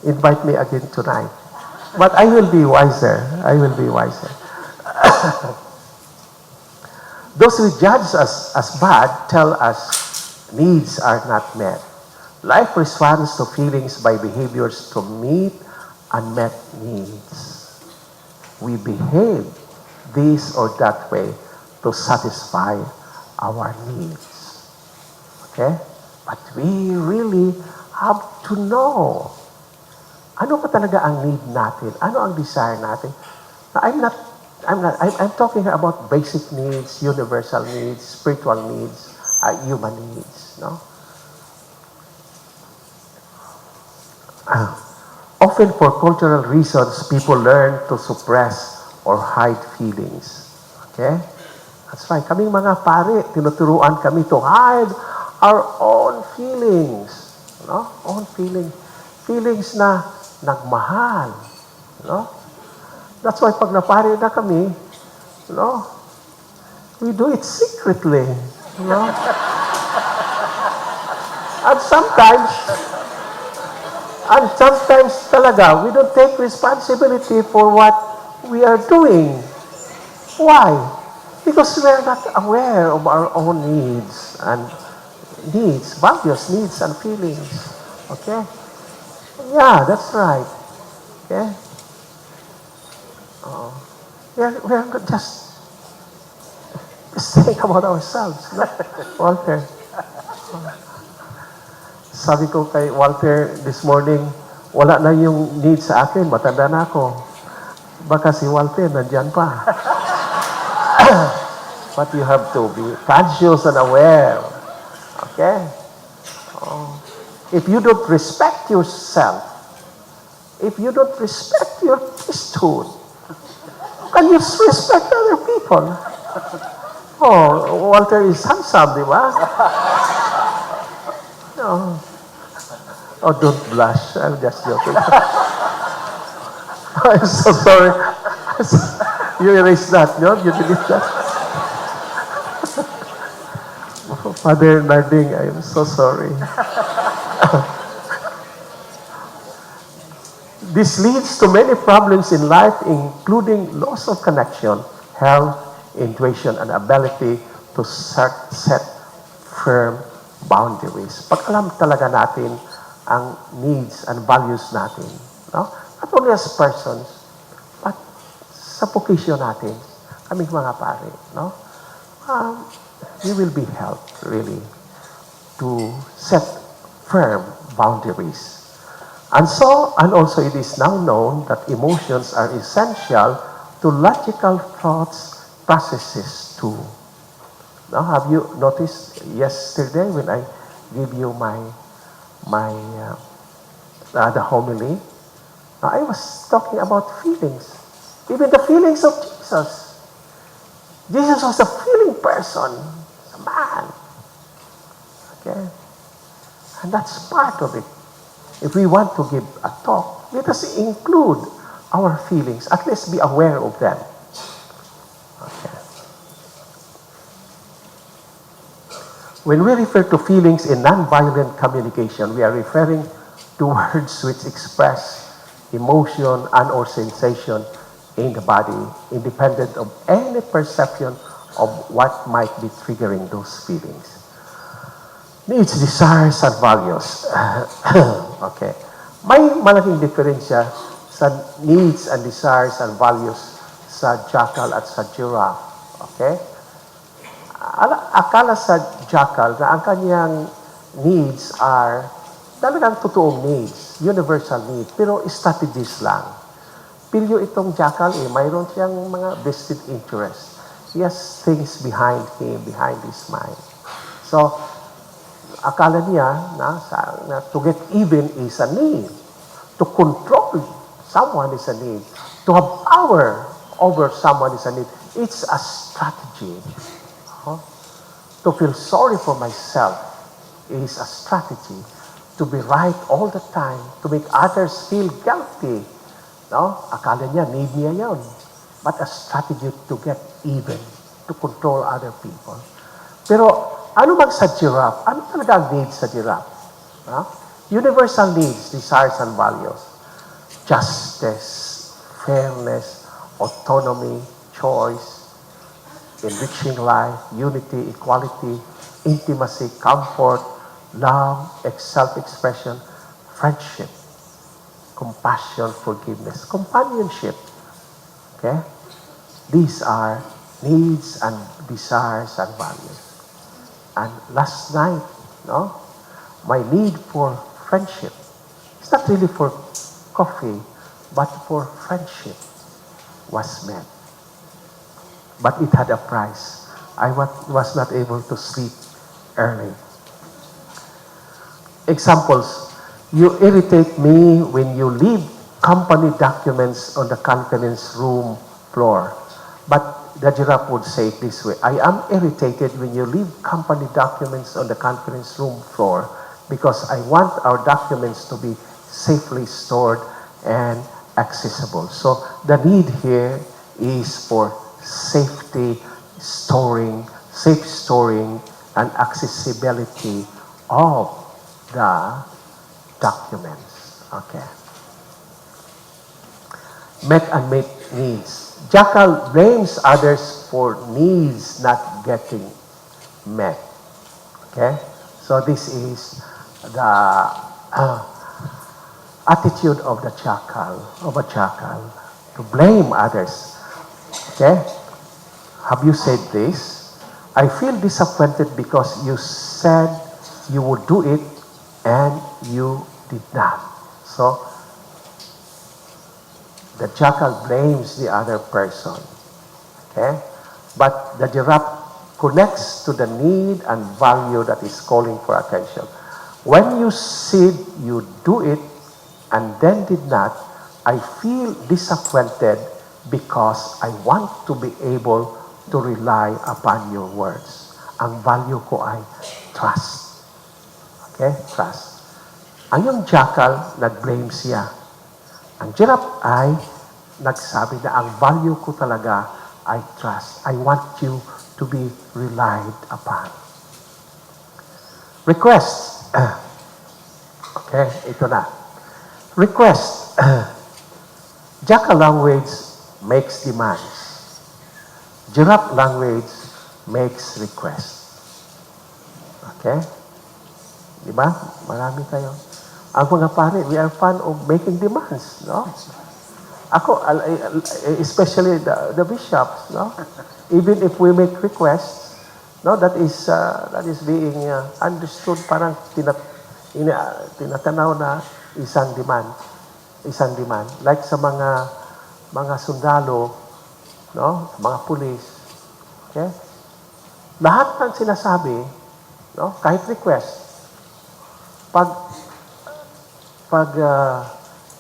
invite me again tonight. But I will be wiser. I will be wiser. Those who judge us as bad tell us needs are not met. Life responds to feelings by behaviors to meet unmet needs. We behave this or that way to satisfy our needs. Okay? But we really have to know ano pa talaga ang need natin? Ano ang desire natin? I'm talking about basic needs, universal needs, spiritual needs, human needs, no? Often for cultural reasons, people learn to suppress or hide feelings. Okay? That's right. Kaming mga pare, tinuturuan kami to hide our own feelings. No? Own feelings. Feelings na nagmahal. No? That's why pag napare na kami, no? We do it secretly. No? And sometimes talaga, we don't take responsibility for what we are doing. Why? Because we are not aware of our own needs and values, needs, and feelings. Okay? Yeah, that's right. Okay? We are just think about ourselves. No? Walter, sabi ko kay Walter this morning, wala na yung need sa akin, matanda na ako. Baka si Walter nandyan pa. But you have to be conscious and aware. Okay? If you don't respect yourself, if you don't respect your priesthood, can you respect other people? Oh, Walter is handsome, di ba? No. Oh, don't blush. I'm just joking. I'm so sorry. You erased that, no? You delete that? Father Narding, I'm so sorry. This leads to many problems in life, including loss of connection, health, intuition, and ability to set firm boundaries. Pag alam talaga natin ang needs and values natin, no? Not only as persons, but sa vocation natin, kaming mga pare, no? You will be helped, really, to set firm boundaries. And also it is now known that emotions are essential to logical thoughts processes too. Now, have you noticed yesterday when I gave you the homily? I was talking about feelings. Even the feelings of Jesus. Jesus was a feeling person, a man. Okay? And that's part of it. If we want to give a talk, let us include our feelings. At least be aware of them. Okay. When we refer to feelings in nonviolent communication, we are referring to words which express emotion and or sensation in the body, independent of any perception of what might be triggering those feelings. Needs, desires, and values. Okay. May malaking diferensya sa needs and desires and values sa jackal at sa giraffe. Okay? Akala sa jackal na ang kanyang needs are talagang totoong needs, universal needs, pero strategies lang. Pilyo itong jackal, mayroon siyang mga vested interest. He has things behind him, behind his mind. So, akala niya na to get even is a need. To control someone is a need. To have power over someone is a need. It's a strategy. To feel sorry for myself is a strategy. To be right all the time. To make others feel guilty. No? Akala niya, need niya yun. But a strategy to get even. To control other people. Pero, ano bang sa giraffe? Ano talaga ang needs sa giraffe? Universal needs, desires, and values. Justice, fairness, autonomy, choice, enriching life, unity, equality, intimacy, comfort, love, self-expression, friendship, compassion, forgiveness, companionship. Okay? These are needs and desires and values. And last night, no, my need for friendship, it's not really for coffee, but for friendship was met. But it had a price. I was not able to sleep early. Examples, you irritate me when you leave company documents on the conference room floor. But the giraffe would say it this way, I am irritated when you leave company documents on the conference room floor because I want our documents to be safely stored and accessible. So the need here is for safety, safe storing, and accessibility of the documents. Okay. Met and meet needs. Jackal blames others for needs not getting met. Okay? So this is the attitude of the jackal, of a jackal. to blame others. Okay? Have you said this? I feel disappointed because you said you would do it and you did not. So, the jackal blames the other person. Okay? But the giraffe connects to the need and value that is calling for attention. When you said you do it and then did not, I feel disappointed because I want to be able to rely upon your words. Ang value ko ay trust. Okay? Trust. Ang yung jackal, nag-blame siya. Ang giraffe ay nagsabi na ang value ko talaga ay trust. I want you to be relied upon. Request. Okay, ito na. Request. Jackal language makes demands. Giraffe language makes request. Okay? Di ba? Marami tayo. Ang mga pare, we are fond of making demands, no? Ako, especially the bishops, no? Even if we make requests, no, that is being understood parang tinatanaw na isang demand. Like sa mga sundalo, no, mga pulis, okay? Lahat ng sinasabi, no, kahit request, pag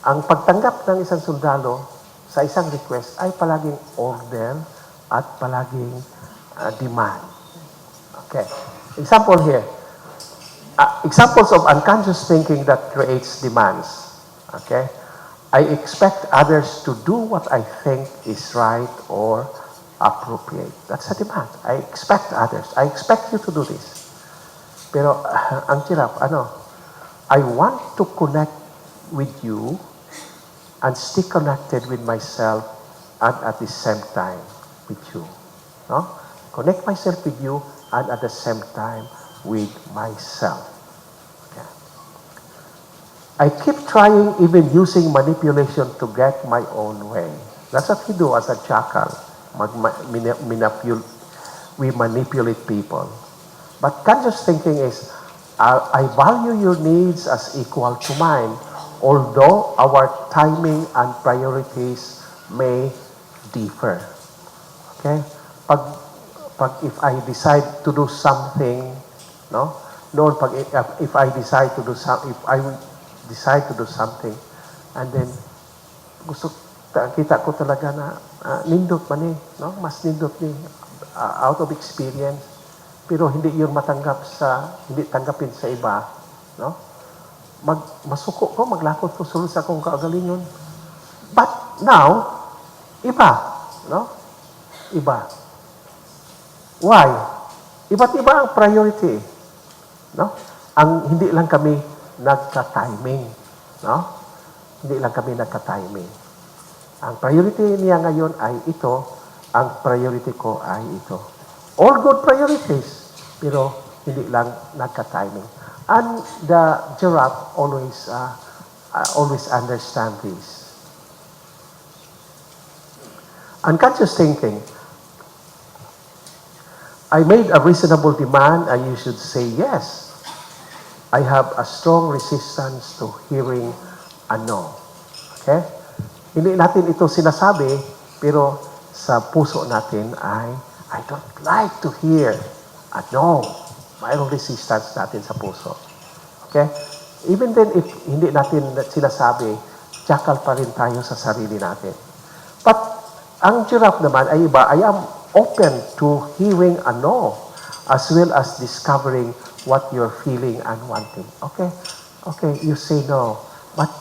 ang pagtanggap ng isang sundalo sa isang request ay palaging order at palaging demand. Okay. Example here. Examples of unconscious thinking that creates demands. Okay. I expect others to do what I think is right or appropriate. That's a demand. I expect others. I expect you to do this. Pero ang giraffe, I want to connect with you and stay connected with myself and at the same time with you. No? Connect myself with you and at the same time with myself. Okay. I keep trying, even using manipulation to get my own way. That's what we do as a jackal. We manipulate people. But conscious thinking is, I value your needs as equal to mine, although our timing and priorities may differ. Okay? Pag if I decide to do something, no? Noon if I decide to do something and then kita ko talaga na nindot man no? Mas nindot ni out of experience, pero hindi yun hindi tanggapin sa iba, no? Masuko ko, maglakot ko sulod sa akong kaagalingon. But now, iba, no? Iba. Why? Iba't iba ang priority, no? Ang hindi lang kami nagka-timing, no? Hindi lang kami nagka-timing. Ang priority niya ngayon ay ito, ang priority ko ay ito. All good priorities, pero hindi lang nagka-timing. And the giraffe always understand this. Unconscious thinking. I made a reasonable demand and you should say yes. I have a strong resistance to hearing a no. Okay? Hindi natin ito sinasabi, pero sa puso natin ay, I don't like to hear a no. Mayroong resistance natin sa puso. Okay? Even then, if hindi natin sinasabi, jackal pa rin tayo sa sarili natin. But, ang giraffe naman ay iba, I am open to hearing a no, as well as discovering what you're feeling and wanting. Okay? Okay, you say no. But,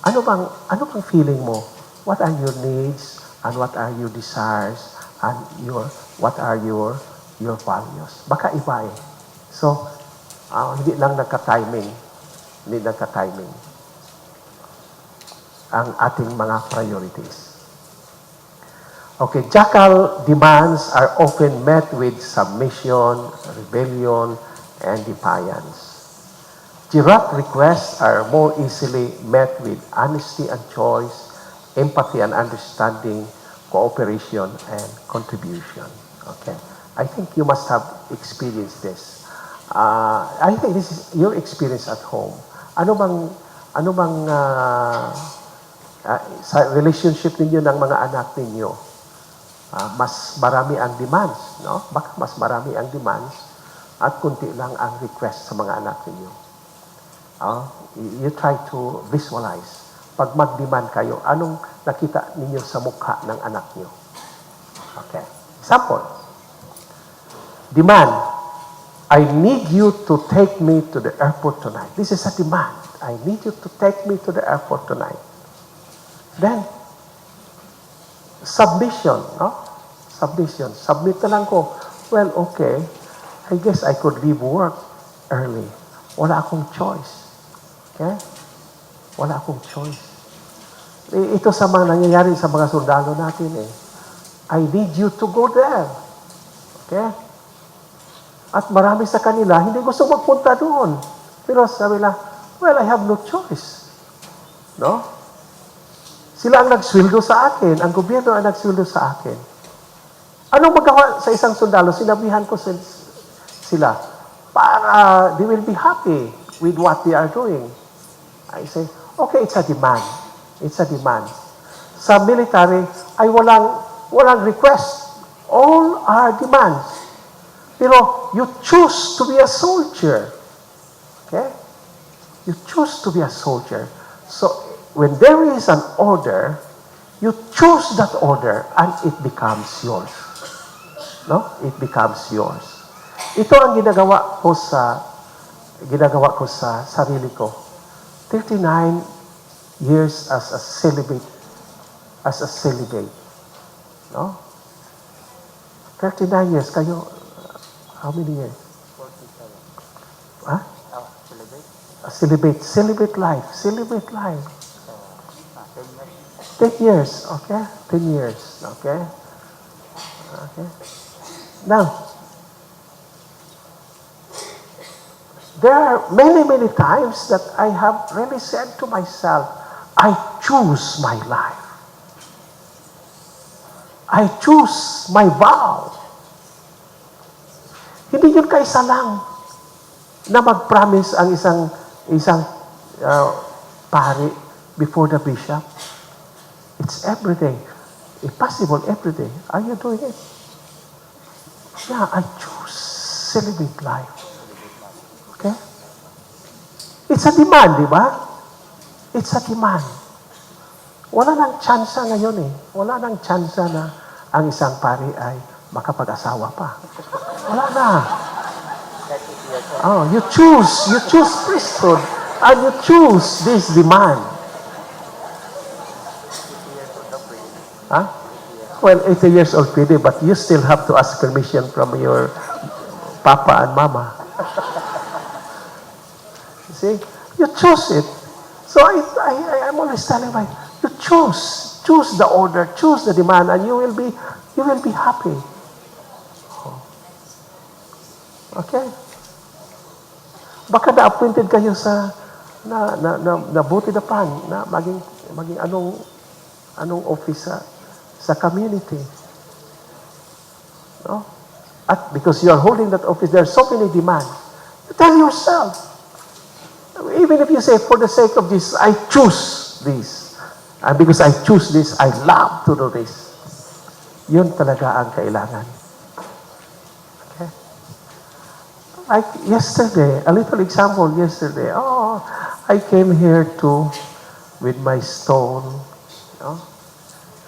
ano bang feeling mo? What are your needs and what are your desires and what are your values? Baka iba eh. So, hindi lang nagka-timing. Hindi nagka-timing ang ating mga priorities. Okay, jackal demands are often met with submission, rebellion, and defiance. Giraffe requests are more easily met with honesty and choice, empathy and understanding, cooperation, and contribution. Okay? I think you must have experienced this. I think this is your experience at home. Ano bang sa relationship ninyo ng mga anak ninyo, mas marami ang demands, no? Baka mas marami ang demands at kunti lang ang request sa mga anak ninyo. You try to visualize. Pag mag-demand kayo, anong nakita ninyo sa mukha ng anak niyo? Okay. Example. Demand. I need you to take me to the airport tonight. This is a demand. I need you to take me to the airport tonight. Then, submission, no? Submission. Submit na lang ko. Well, okay. I guess I could leave work early. Wala akong choice. Okay? Wala akong choice. Ito sa mga nangyayari sa mga sundalo natin eh. I need you to go there. Okay? At marami sa kanila, hindi gusto magpunta doon. Pero sabi na, well, I have no choice. No? Sila ang nagsweldo sa akin. Ang gobyerno ang nagsweldo sa akin. Anong magawa sa isang sundalo? Sinabihan ko sila para they will be happy with what they are doing. I say, okay, it's a demand. It's a demand. Sa military, ay walang request. All are demands. Pero you choose to be a soldier. Okay? You choose to be a soldier. So, when there is an order, you choose that order and it becomes yours. No? It becomes yours. Ito ang ginagawa ko sa sarili ko. 39 years as a celibate. No? 39 years. Kayo, how many years? 47. Huh? Celibate. Celibate life. 10 years, okay? 10 years, okay? Okay. Now, there are many times that I have really said to myself, I choose my life. I choose my vow. Hindi yun kaisa lang na mag-promise ang isang pari before the bishop. It's every day. If possible, every day. Are you doing it? Yeah, I choose celibate life. Okay? It's a demand, di ba? It's a demand. Wala nang tsansa ngayon eh. Wala nang tsansa na ang isang pari ay makapag-asawa pa. Wala na. Oh, you choose priesthood and you choose this demand. Huh? Well, 80 years old pwede, but you still have to ask permission from your papa and mama. You see? You choose it. So I'm always telling my, you choose the order, choose the demand, and you will be happy. Okay? Baka na-appointed kayo sa buti na pan na maging anong office sa community. No? At because you are holding that office, there are so many demands. You tell yourself, even if you say, for the sake of this, I choose this. And because I choose this, I love to do this. Yun talaga ang kailangan. Okay? Like yesterday, a little example yesterday. Oh, I came here with my stone,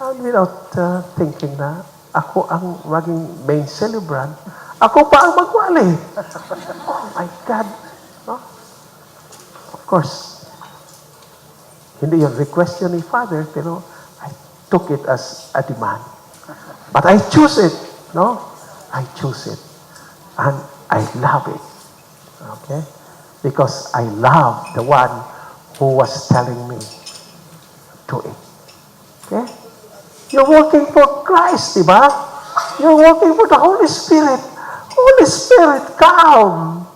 and without thinking na ako ang maging main celebrant, ako pa ang magwali. Oh my God. No? Of course, hindi yung request yun ni Father, pero I took it as a demand. But I choose it. No? I choose it. And I love it. Okay? Because I love the one who was telling me to it. Okay? You're working for Christ, di ba? You're working for the Holy Spirit. Holy Spirit, come.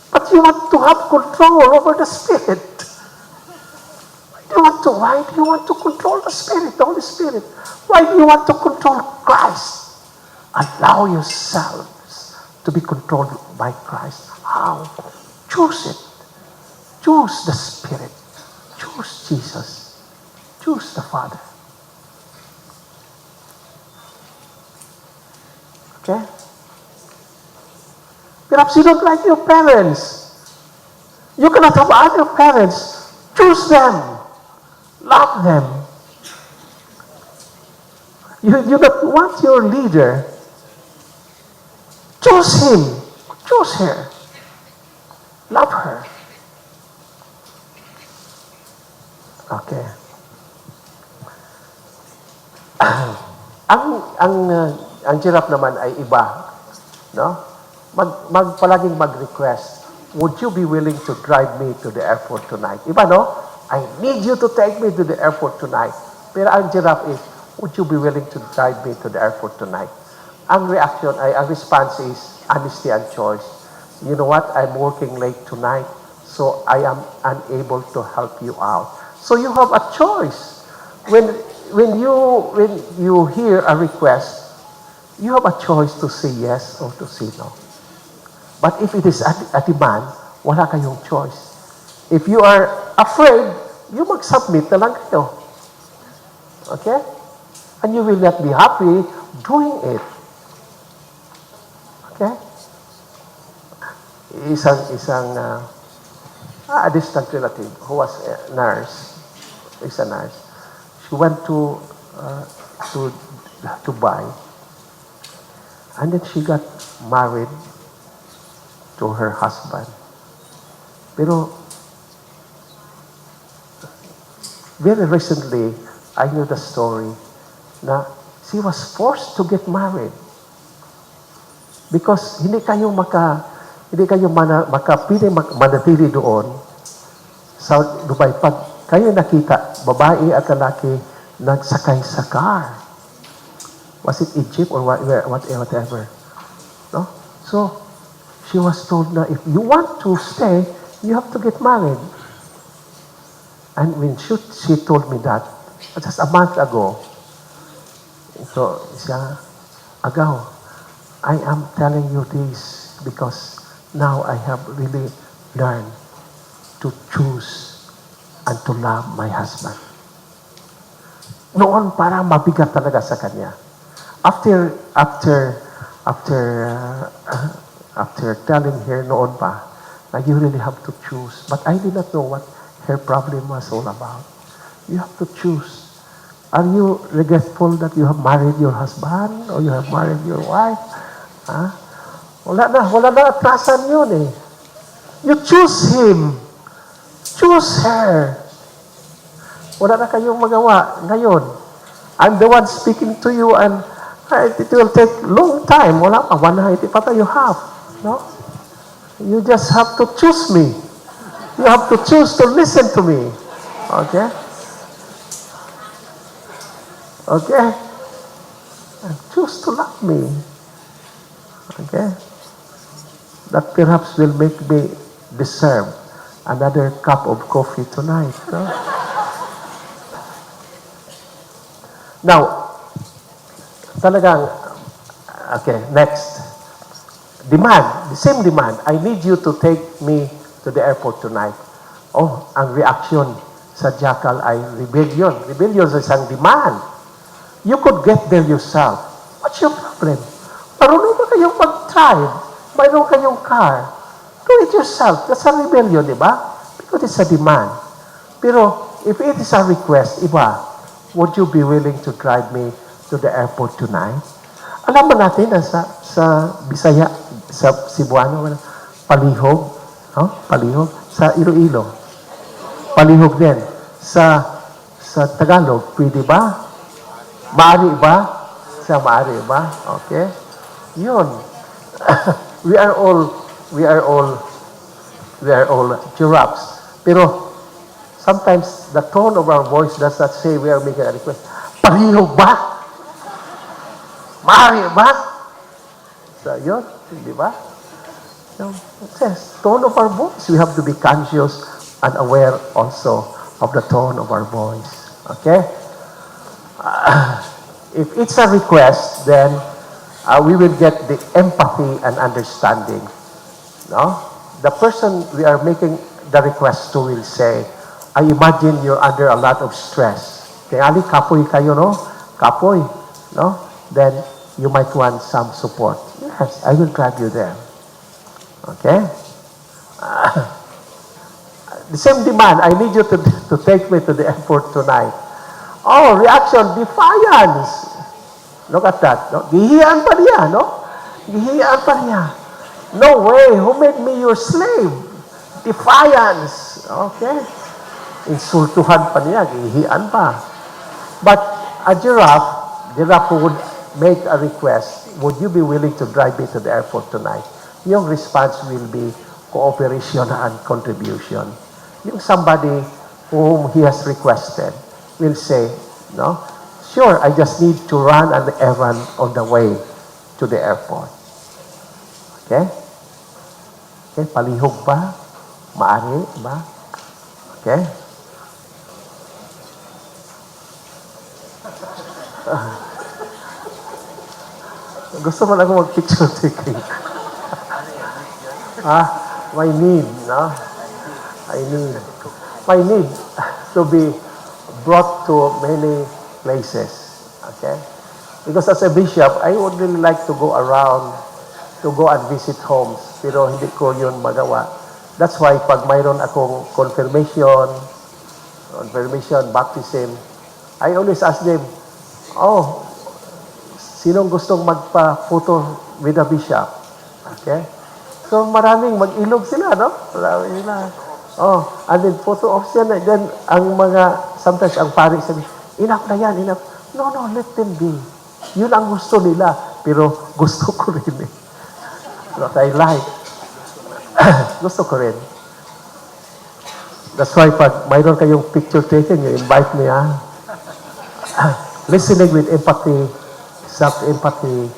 But you want to have control over the Spirit. Why do you want to control the Spirit, the Holy Spirit? Why do you want to control Christ? Allow yourselves to be controlled by Christ. How? Choose it. Choose the Spirit. Choose Jesus. Choose the Father. Okay? Perhaps you don't like your parents. You cannot have other parents. Choose them. Love them. You don't want your leader. Choose him. Choose her. Love her. Okay. ang giraffe naman ay iba, no? Palaging mag-request, would you be willing to drive me to the airport tonight? Iba, no? I need you to take me to the airport tonight. Pero ang giraffe is, would you be willing to drive me to the airport tonight? Ang response is honesty and choice. You know what? I'm working late tonight, so I am unable to help you out. So you have a choice. When you hear a request, you have a choice to say yes or to say no. But if it is a demand, wala kayong choice. If you are afraid, you mag-submit na lang kayo. Okay? And you will not be happy doing it. Okay? A distant relative who was a nurse, is a nurse. She went to Dubai, and then she got married to her husband. Pero very recently, I knew the story na she was forced to get married because hindi kayo makapiling manatili doon sa Dubai. Pag kayo nakita, babae at lalaki nagsakay sa car. Was it Egypt or whatever? No? So, she was told na if you want to stay, you have to get married. And when she told me that, just a month ago, so siya, Agaw, I am telling you this because now I have really learned to choose and to love my husband. Noon para mabigat talaga sa kanya. After telling her noon pa, na you really have to choose. But I did not know what her problem was all about. You have to choose. Are you regretful that you have married your husband or you have married your wife? Ha? Wala na atrasan yun eh. You choose him. Choose her. Wala na kayong magawa ngayon. I'm the one speaking to you and it will take long time. Wala pa, 190 pa tayo half. No? You just have to choose me. You have to choose to listen to me. Okay? Okay? And choose to love me. Okay? That perhaps will make me deserve another cup of coffee tonight. No? Now, talagang, okay, next. Demand, the same demand. I need you to take me to the airport tonight. Oh, ang reaction sa Jackal ay rebellion. Rebellion is isang demand. You could get there yourself. What's your problem? Marunong ba kayong mag-drive? Mayroon kayong car. Do it yourself. That's a rebellion, di ba? Because it's a demand. Pero if it is a request, iba, would you be willing to drive me to the airport tonight? Alam mo natin na sa Bisaya, sa Cebuano, palihog, no? Palihog, sa Iloilo. Palihog din. Sa Tagalog, pwede ba? Maari ba? Sa maari ba? Okay? Yun. we are all giraffes. Pero sometimes the tone of our voice does not say we are making a request. Palihog ba? Maari ba? So, yun. Di ba? So, it says, tone of our voice. We have to be conscious and aware also of the tone of our voice. Okay? If it's a request, then we will get the empathy and understanding. No? The person we are making the request to will say, I imagine you're under a lot of stress. Tingali, kapoy kayo, no? Kapoy, no? Then you might want some support. Yes, I will drive you there. Okay? The same demand, I need you to take me to the airport tonight. Oh, reaction, defiance. Look at that. No? Gihiyaan pa niya, no? Gihiyaan pa niya. No way, who made me your slave? Defiance. Okay? Insultuhan pa niya, gihiyaan pa. But a giraffe would make a request, would you be willing to drive me to the airport tonight? Yung response will be cooperation and contribution. Yung somebody whom he has requested will say, no, sure, I just need to run an errand on the way to the airport. Okay? Okay, palihog ba? Maari ba? Okay? Gusto mo lang ako mag-picture taking. My need, no? My need to be brought to many places. Okay? Because as a bishop, I would really like to go around, to go and visit homes. Pero hindi ko yun magawa. That's why pag mayroon akong confirmation, baptism, I always ask them, oh, sinong gustong magpa-photo with a bishop? Okay? So maraming mag-ilog sila, no? Maraming sila. Oh, and then photo ops yan. Then ang mga, sometimes ang pari sabi, enough na yan, enough. No, let them be. Yun ang gusto nila. Pero gusto ko rin eh. What I like. Gusto ko rin. That's why pag mayroon kayong picture taken, you invite me, ha? Listening with empathy, self-empathy,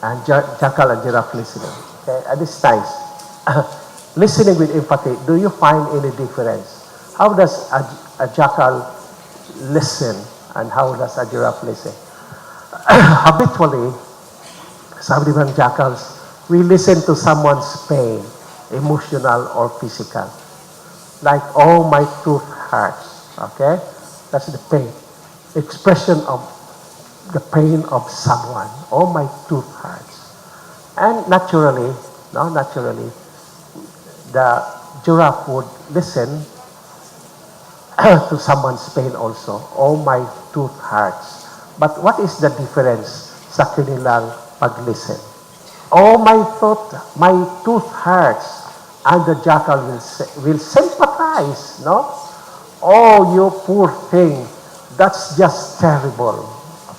and Jackal and Giraffe listening. Okay? And it's nice. Listening with empathy, do you find any difference? How does a jackal listen and how does a giraffe listen? Habitually, sabi ng jackals, we listen to someone's pain, emotional or physical. Like, oh, my tooth hurts. Okay? That's the pain. Expression of the pain of someone. Oh, my tooth hurts. And naturally, the giraffe would listen to someone's pain also. Oh, my tooth hurts. But what is the difference sa kanilang pag-listen? Oh, my tooth hurts. And the jackal will sympathize, no? Oh, you poor thing. That's just terrible.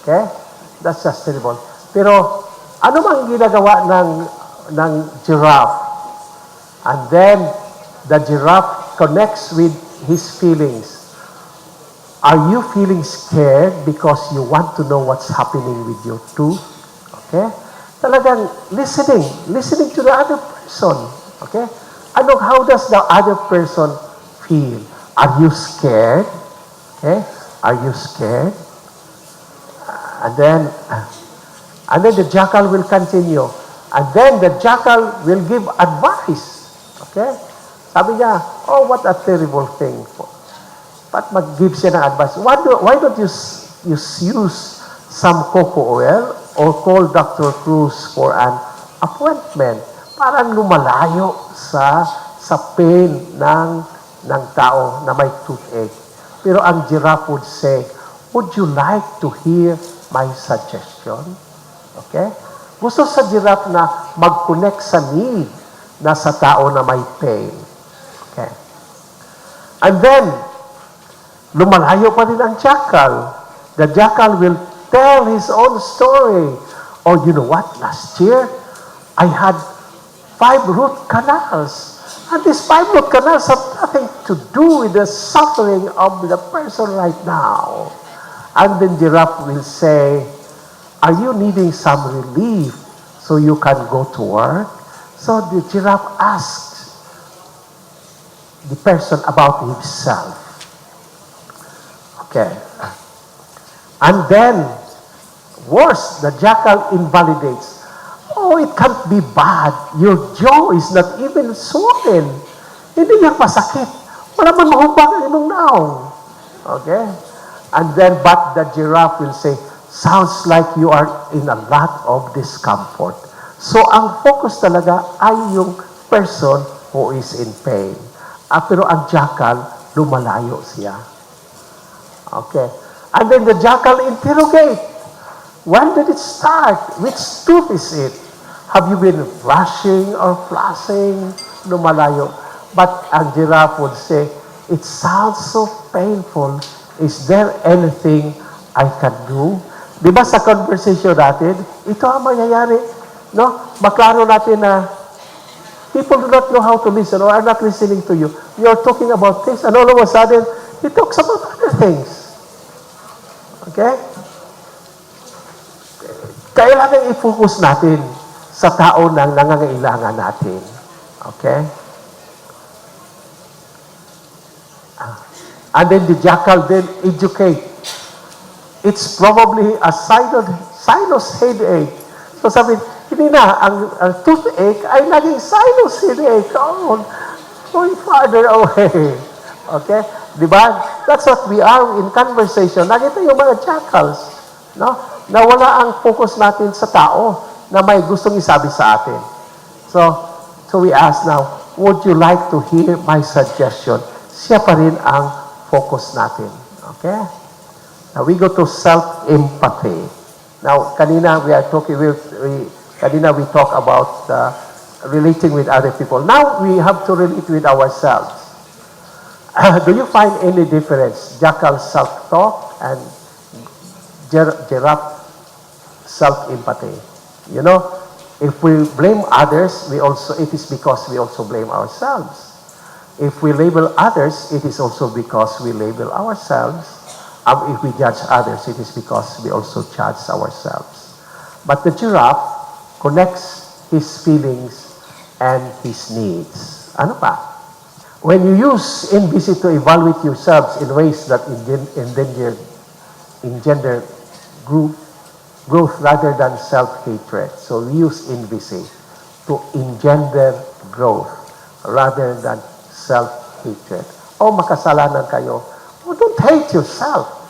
Okay? That's just terrible. Pero, ano bang ginagawa ng giraffe? And then, the giraffe connects with his feelings. Are you feeling scared because you want to know what's happening with your tooth? Okay? Talagang listening to the other person. Okay? How does the other person feel? Are you scared? Okay? Are you scared? And then the jackal will continue. And then the jackal will give advice. Okay? Sabi niya, oh, what a terrible thing. But mag-give siya ng advice. Why don't you use some cocoa oil or call Dr. Cruz for an appointment? Parang lumalayo sa pain ng tao na may toothache. Pero ang giraffe would say, would you like to hear my suggestion? Okay? Gusto sa giraffe na mag-connect sa need na sa tao na may pain. Okay. And then, lumalayo pa rin ang jackal. The jackal will tell his own story. Oh, you know what? Last year, I had 5 root canals. And these 5 root canals have nothing to do with the suffering of the person right now. And then giraffe will say, are you needing some relief so you can go to work? So the giraffe asks, the person about himself. Okay. And then, worse, the jackal invalidates. Oh, it can't be bad. Your jaw is not even swollen. Hindi yan masakit. Wala man mahubag ang imong naong. Okay? And then, but the giraffe will say, sounds like you are in a lot of discomfort. So, ang focus talaga ay yung person who is in pain. Pero ang jackal, lumalayo siya. Okay. And then the jackal interrogate. When did it start? Which tooth is it? Have you been brushing or flossing? Lumalayo. But ang giraffe would say, it sounds so painful. Is there anything I can do? Di ba sa conversation natin, ito ang mangyayari. No? Maklaro natin na people do not know how to listen or are not listening to you. You're talking about things and all of a sudden, he talks about other things. Okay? Kailangan i-focus natin sa tao na nangangailangan natin. Okay? And then the jackal then educate. It's probably a sinus headache. So sabi, hindi na, ang toothache ay naging sinus headache. Oh, going farther away. Okay? Di ba? That's what we are in conversation. Nakita yung mga jackals. No? Na wala ang focus natin sa tao na may gustong isabi sa atin. So we ask now, would you like to hear my suggestion? Siya pa rin ang focus natin. Okay? Now we go to self-empathy. Now, kanina we are talking, kanina we talk about relating with other people. Now we have to relate with ourselves. Do you find any difference? Jackal self-talk and giraffe self-empathy. You know, if we blame others, it is because we also blame ourselves. If we label others, it is also because we label ourselves. If we judge others, it is because we also judge ourselves. But the giraffe connects his feelings and his needs. Ano pa? When you use NBC to evaluate yourselves in ways that engender growth rather than self-hatred. So we use NBC to engender growth rather than self-hatred. Oh, makasalanan kayo. Oh, don't hate yourself.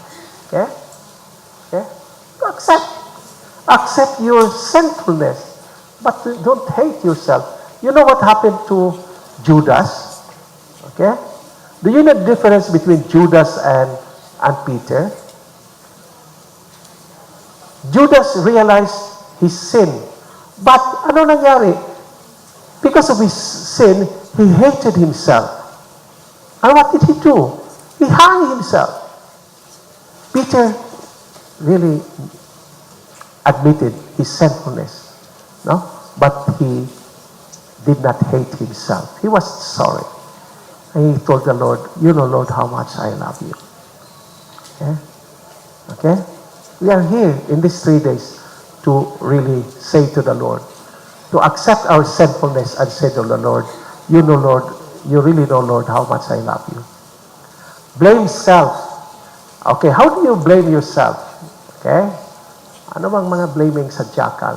Okay? Okay? Accept your sinfulness, but don't hate yourself. You know what happened to Judas? Okay? Do you know the difference between Judas and Peter? Judas realized his sin. But ano nangyari? Because of his sin, he hated himself. And what did he do? He hung himself. Peter really admitted his sinfulness, no? But he did not hate himself. He was sorry. And he told the Lord, you know, Lord, how much I love you. Okay? Okay? We are here in these 3 days to really say to the Lord, to accept our sinfulness and say to the Lord, you know, Lord, you really know, Lord, how much I love you. Blame self. Okay, how do you blame yourself? Okay? Ano bang mga blaming sa jackal?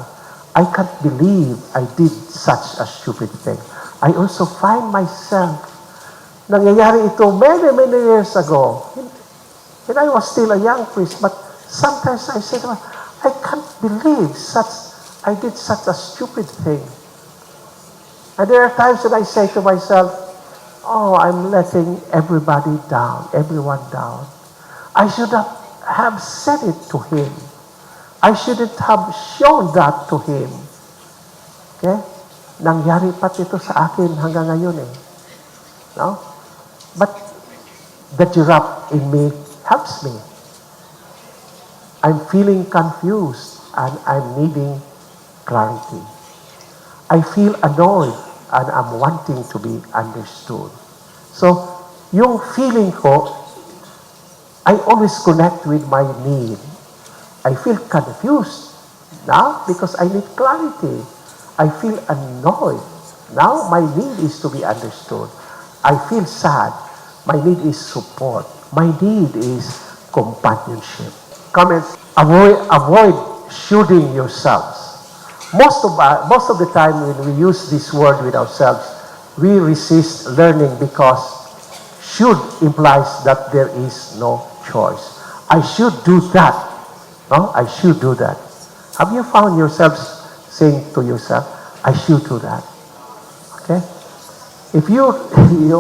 I can't believe I did such a stupid thing. I also find myself, nangyayari ito many, many years ago. And I was still a young priest, but sometimes I say to myself, I can't believe I did such a stupid thing. And there are times when I say to myself, oh, I'm letting everybody down, everyone down. I should have said it to him. I shouldn't have shown that to him. Okay? Nangyari pa ito sa akin hanggang ngayon eh. No? But the giraffe in me helps me. I'm feeling confused and I'm needing clarity. I feel annoyed and I'm wanting to be understood. So, yung feeling ko, I always connect with my need. I feel confused now because I need clarity. I feel annoyed. Now my need is to be understood. I feel sad. My need is support. My need is companionship. Comments, avoid shooting yourselves. Most of the time when we use this word with ourselves, we resist learning because should implies that there is no choice. I should do that. No, I should do that. Have you found yourself saying to yourself, I should do that? Okay? If you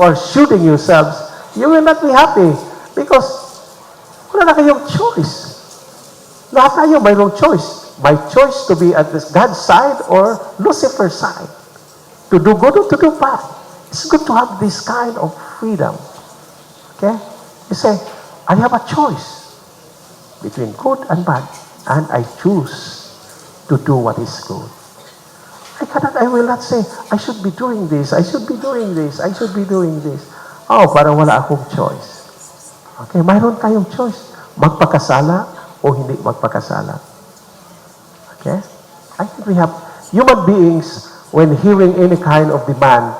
are shooting yourselves, you will not be happy because wala na kayong choice. Lahat tayo mayroong choice. My choice to be at God's side or Lucifer's side. To do good or to do bad. It's good to have this kind of freedom. Okay? You say, I have a choice between good and bad, and I choose to do what is good. I will not say, I should be doing this, I should be doing this, I should be doing this. Oh, parang wala akong choice. Okay, mayroon tayong choice. Magpakasala o hindi magpakasala. Okay? I think we have, human beings, when hearing any kind of demand,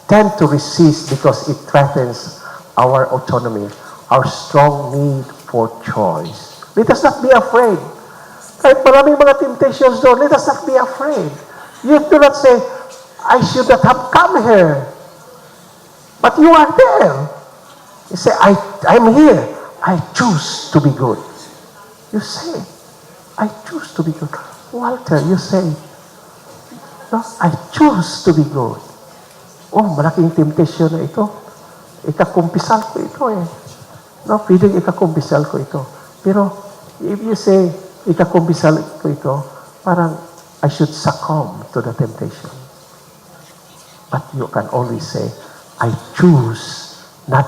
tend to resist because it threatens our autonomy, our strong need for choice. Let us not be afraid. Kahit maraming mga temptations doon, let us not be afraid. You do not say, I should not have come here. But you are there. You say, I'm here. I choose to be good. You say, I choose to be good. Walter, you say, no, I choose to be good. Oh, malaking temptation na ito. Ikakumpisal ko ito eh. No, feeling ikakumpisal ko ito. Pero, if you say, ikakumpisal ko ito, parang, I should succumb to the temptation. But you can only say, I choose not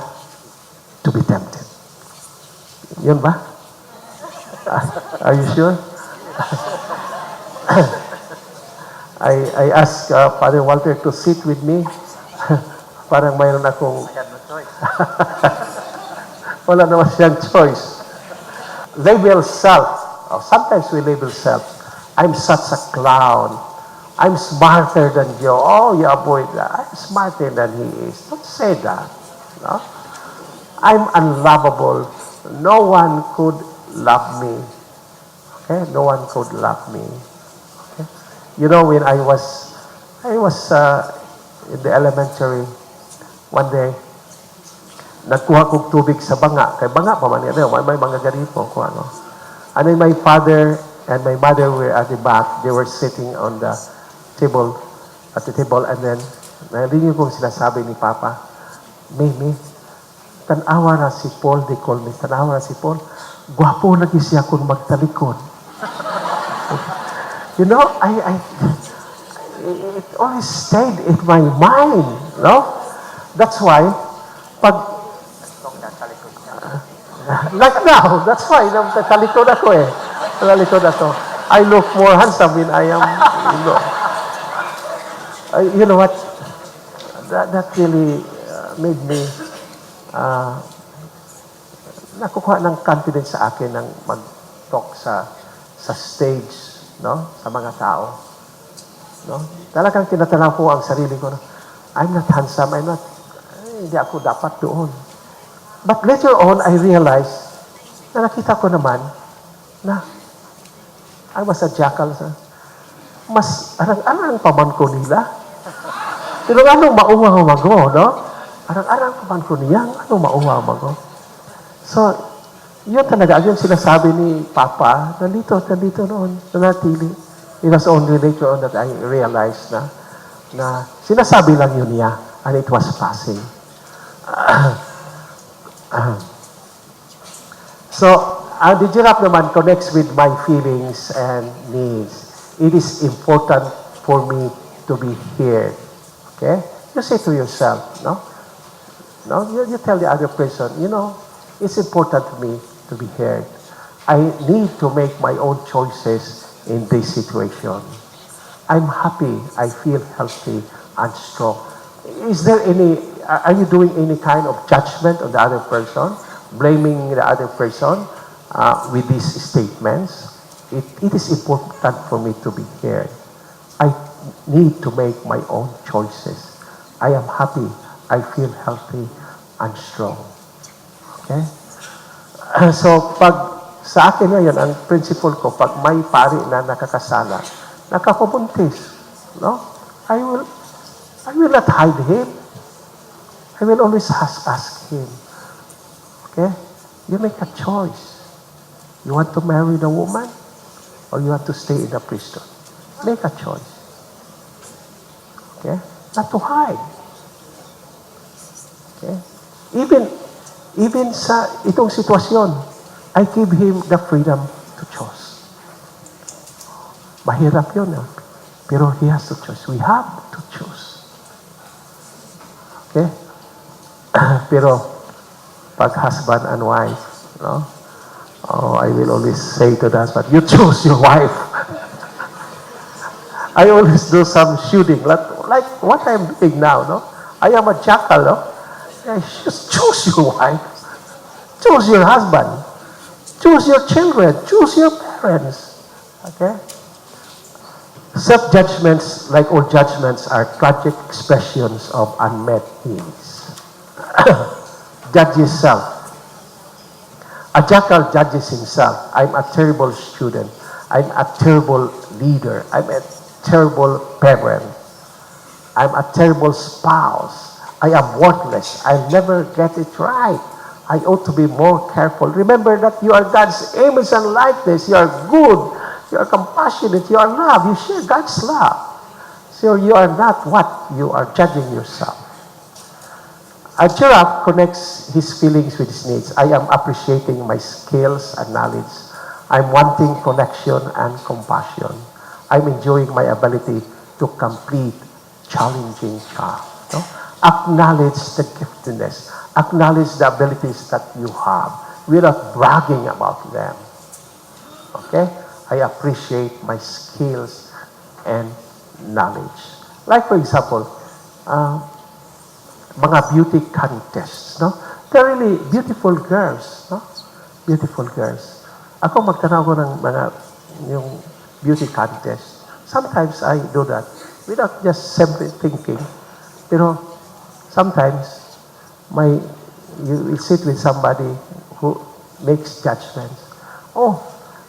to be tempted. Yun ba? Are you sure? I asked Father Walter to sit with me. Parang mayroon akong... Wala naman siyang choice. Label self. Oh, sometimes we label self. I'm such a clown. I'm smarter than you. Oh, you avoid that. I'm smarter than he is. Don't say that. No? I'm unlovable. No one could love me. Okay? No one could love me. Okay? You know, when I was in the elementary, one day, nagkuha kong tubig sa banga. Kay banga pa man yan. May mga ganito ko ano. And then my father and my mother were at the back. They were sitting on the table, and then narinig kong sinasabi ni Papa, Mimi, tanawa na si Paul, they call me, tanawa na si Paul, gwapo lagi siya kung magtalikod. You know, it always stayed in my mind, no? That's why, like now, that's why, nagtalikod ako eh. Talikod ako. I look more handsome when I am, you know what? That really made me nakukuha ng confidence sa akin ng mag-talk sa stage, no? Sa mga tao. No? Talagang tinatanaw ko ang sarili ko na, I'm not handsome, hindi ako dapat doon. But later on, I realized na nakita ko naman na I was a jackal. Mas arang-arang paman ko nila. Pero anong mauwa mago, no? Arang-arang paman ko niya, anong mauwa mago? So, yun talaga, yung sinasabi ni Papa, nandito noon, nanatili. It was only later on that I realized na sinasabi lang yun niya, and it was passing. So, the giraffe naman connects with my feelings and needs. It is important for me to be heard. Okay? You say to yourself, no? No? You tell the other person, it's important to me to be heard. I need to make my own choices in this situation. I'm happy. I feel healthy and strong. Are you doing any kind of judgment on the other person? Blaming the other person? With these statements, it is important for me to be heard. I need to make my own choices. I am happy. I feel healthy and strong. Okay? So, pag sa akin ngayon, ang principle ko, pag may pari na nakakasala, nakakabuntis, no? I will not hide him. I will always ask him. Okay? You make a choice. You want to marry the woman or you want to stay in the priesthood? Make a choice. Okay? Not to hide. Okay? Even sa itong sitwasyon, I give him the freedom to choose. Mahirap yun, pero he has to choose. We have to choose. Okay? Pero pag husband and wife, no? Oh, I will always say to the husband, you choose your wife. I always do some shooting, like what I'm doing now, no? I am a jackal, no? I just choose your wife. Choose your husband. Choose your children. Choose your parents. Okay? Self-judgments, like all judgments, are tragic expressions of unmet needs. Judge yourself. A jackal judges himself. I'm a terrible student. I'm a terrible leader. I'm a terrible parent. I'm a terrible spouse. I am worthless. I'll never get it right. I ought to be more careful. Remember that you are God's image and likeness. You are good. You are compassionate. You are love. You share God's love. So you are not what you are judging yourself. A giraffe connects his feelings with his needs. I am appreciating my skills and knowledge. I'm wanting connection and compassion. I'm enjoying my ability to complete challenging tasks. No? Acknowledge the giftedness. Acknowledge the abilities that you have without bragging about them. Okay? I appreciate my skills and knowledge. Like for example, mga beauty contests, no? They're really beautiful girls, no? Beautiful girls. Ako magtanaw ko ng mga yung beauty contest. Sometimes I do that without just simply thinking. Pero sometimes you will sit with somebody who makes judgments. Oh,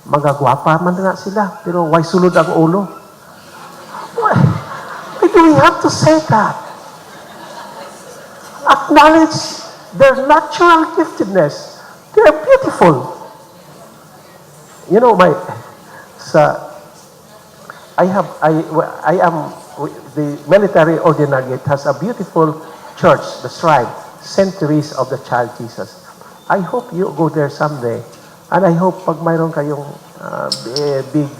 mga gwapa man na sila, pero why sulod ang ulo? Why do we have to say that? Acknowledge their natural giftedness. They are beautiful. You know, the military ordinariate has a beautiful church, the shrine, St. Therese of the Child Jesus. I hope you go there someday. And I hope pag mayroon kayong big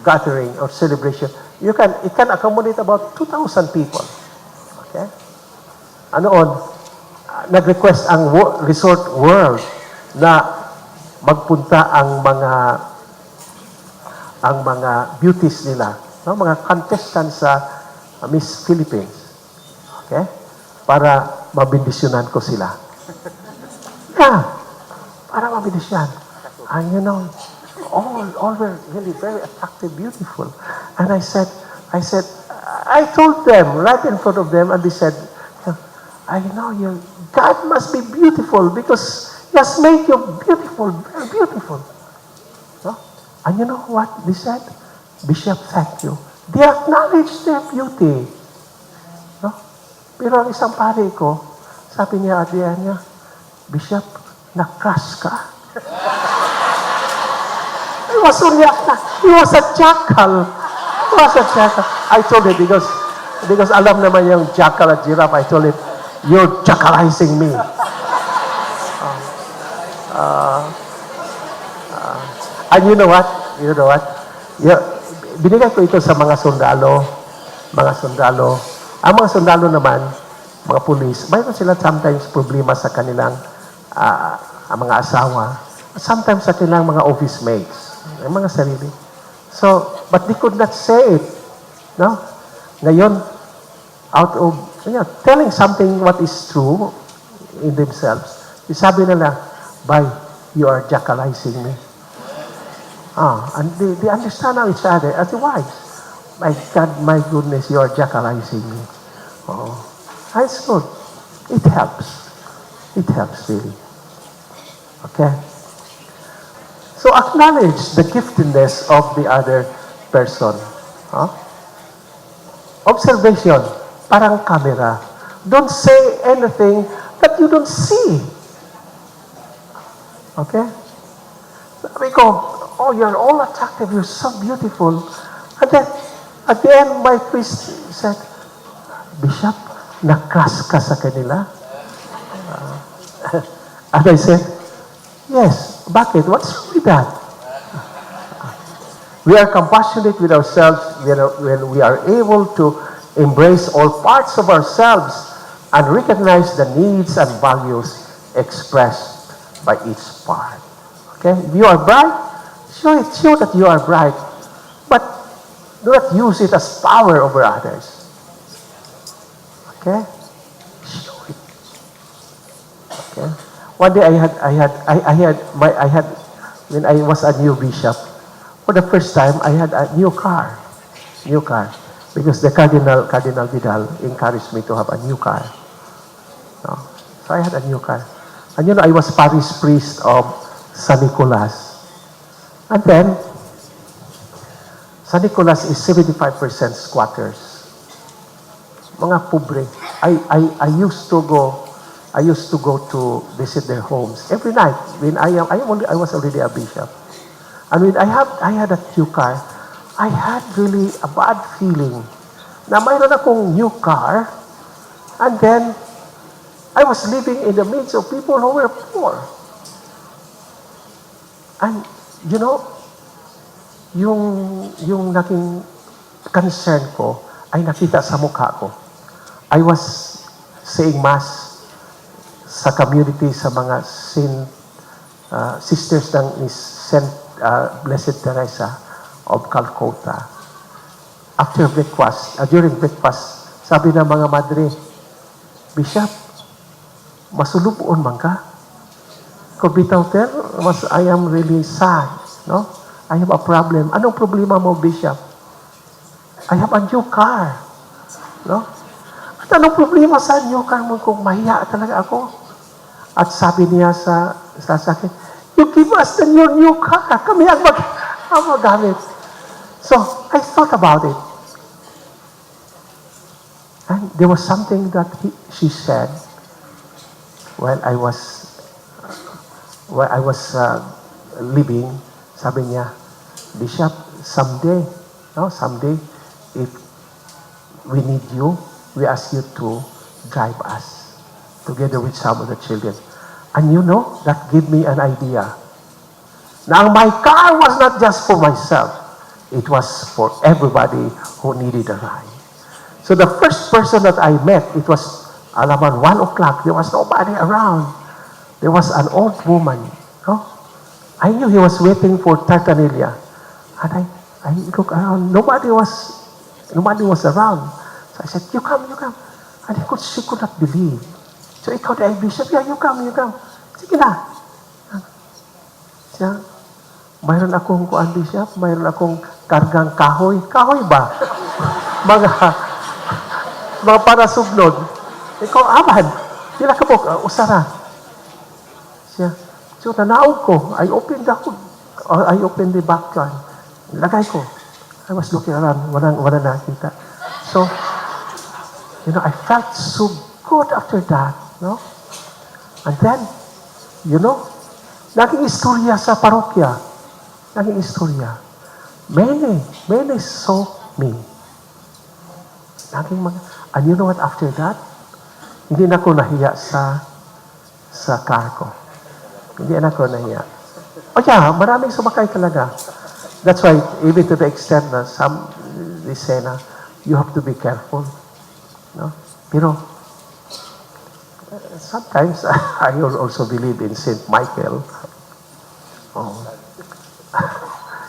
gathering or celebration, it can accommodate about 2,000 people. Okay? Anoon, nag-request ang Resort World na magpunta ang mga beauties nila, no? Mga contestants sa Miss Philippines. Okay? Para mabindisyonan ko sila. Yeah. Para mabindisyonan. And you know, all were really very attractive, beautiful. And I told them right in front of them, and they said, I know God must be beautiful because He has made you beautiful, very beautiful. No? And you know what they said? Bishop, thank you. They acknowledge their beauty. No? Pero ang isang pare ko, sabi niya, Bishop, na-crush ka? He was a jackal. He was a jackal. I told him because alam naman yung jackal at giraffe, I told him, you're jackalizing me. And you know what? Binigay ko ito sa mga sundalo. Ang mga sundalo naman, mga pulis, mayroon sila sometimes problema sa kanilang mga asawa. Sometimes sa kanilang mga office mates. Mga sarili. So, but they could not say it. No? Ngayon, out of telling something what is true in themselves, sabi nila, you are jackalizing me. And they understand now each other as the wives. My God, my goodness, you are jackalizing me. That's good. It helps. It helps really. Okay? So acknowledge the giftedness of the other person. Huh? Observation, parang camera. Don't say anything that you don't see. Okay? Sabi ko, oh, you're all attractive, you're so beautiful. And then, at the end, my priest said, Bishop, na-crush ka sa kanila? And I said, yes, bakit? What's wrong with that? We are compassionate with ourselves when we are able to embrace all parts of ourselves and recognize the needs and values expressed by each part. Okay? If you are bright, show that you are bright, but do not use it as power over others. Okay? Show it. Okay? One day when I was a new bishop, for the first time, I had a new car, because the Cardinal Vidal encouraged me to have a new car. No? So I had a new car. And I was parish priest of San Nicolas. And then, San Nicolas is 75% squatters. Mga pobre. I used to go to visit their homes every night. When I was already a bishop. And when I had a new car, I had really a bad feeling na mayroon akong new car, and then I was living in the midst of people who were poor. And, yung naging concern ko ay nakita sa mukha ko. I was saying mass sa community sa mga sisters ng Saint Blessed Teresa of Calcutta. After breakfast, during breakfast, sabi ng mga madre, Bishop, masulubuon man ka? Kung bitaw I am really sad. No? I have a problem. Anong problema mo, Bishop? I have a new car. No? At anong problema sa new car mo kung mahiya talaga ako? At sabi niya sa akin, you give us the new car. Kami ang magamit. So, I thought about it. And there was something that she said while I was living. Sabi niya, Bishop, someday, if we need you, we ask you to drive us together with some of the children. And that gave me an idea. Now, my car was not just for myself. It was for everybody who needed a ride. So the first person that I met, it was around 1 o'clock. There was nobody around. There was an old woman. No? I knew he was waiting for Tartanilla. And I looked around. Nobody was around. So I said, you come. And she could not believe. So ikaw the Bishop, yeah, you come. Sige na. Siya, mayroon akong Bishop, mayroon akong kargang kahoy. Kahoy ba? mga parasugnod. Ikaw, aman. Sila ka po, usara. Siya, so nanaog ko. I opened the back door. Lagay ko. I was looking around. Wala nakita. So, I felt so good after that. No? And then, naging istorya sa parokya. Naging istorya. Many saw me. And you know what, after that, hindi na ako nahiya sa car ko. Hindi na ako nahiya. Oh yeah, maraming sumakay talaga. That's why, even to the extent na they say na, you have to be careful. No? Pero, sometimes I also believe in Saint Michael. Oh.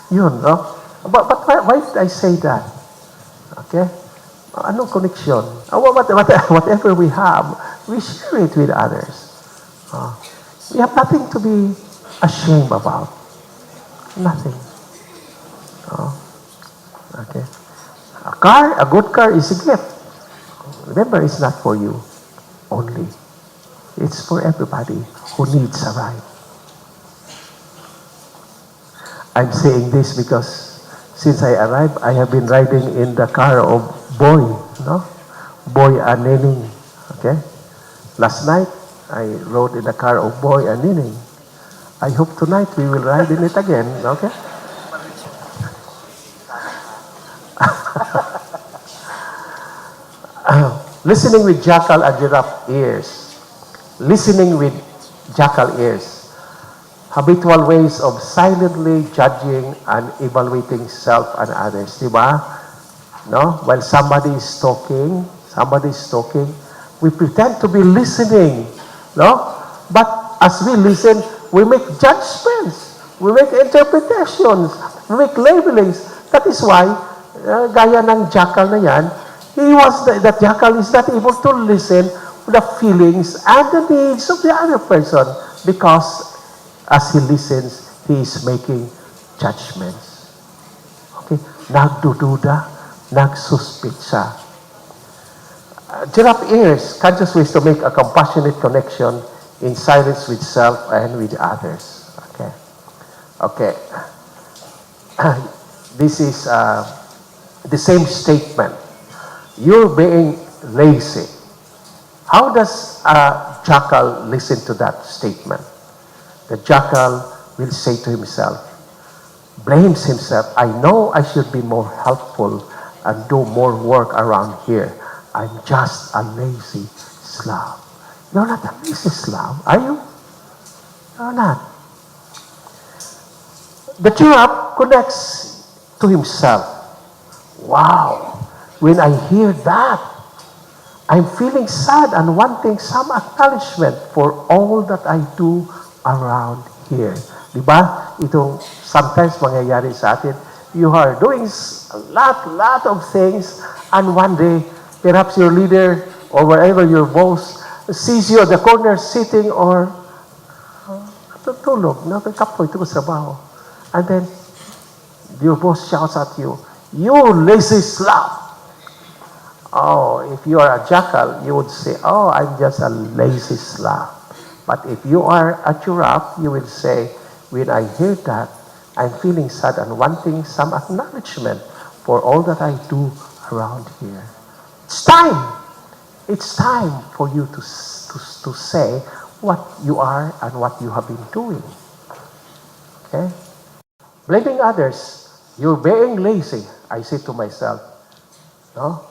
Yun, no? But why did I say that? Okay? Anong connection? Whatever we have, we share it with others. We have nothing to be ashamed about. Nothing. Okay? A good car is a gift. Remember, it's not for you only. It's for everybody who needs a ride. I'm saying this because since I arrived, I have been riding in the car of Boy, no? Boy and Nining. Okay? Last night, I rode in the car of Boy and Nining. I hope tonight we will ride in it again, okay? Listening with Jackal and Giraffe ears. Listening with Jackal ears. Habitual ways of silently judging and evaluating self and others. Diba? No? While somebody is talking, we pretend to be listening. No? But as we listen, we make judgments. We make interpretations. We make labelings. That is why, gaya ng Jackal na yan, that Jackal is not able to listen to the feelings and the needs of the other person because as he listens, he is making judgments. Okay? Nagdududa, nagsuspitsa. Giraffe ears, conscious ways to make a compassionate connection in silence with self and with others. Okay? Okay. This is the same statement. You're being lazy. How does a jackal listen to that statement? The jackal will say to himself, blames himself, I know I should be more helpful and do more work around here. I'm just a lazy slob. You're not a lazy slob, are you? You're not. The giraffe connects to himself. Wow, when I hear that, I'm feeling sad and wanting some acknowledgement for all that I do around here. Diba? Itong sometimes mangyayari sa atin, you are doing a lot of things, and one day, perhaps your leader or wherever your boss sees you at the corner sitting or natutulog, nakakapoy ito sa trabaho. And then, your boss shouts at you, you lazy slob. Oh, if you are a jackal, you would say, oh, I'm just a lazy slob. But if you are a giraffe, you will say, when I hear that, I'm feeling sad and wanting some acknowledgement for all that I do around here. It's time. It's time for you to say what you are and what you have been doing. Okay? Blaming others, you're being lazy. I say to myself, no?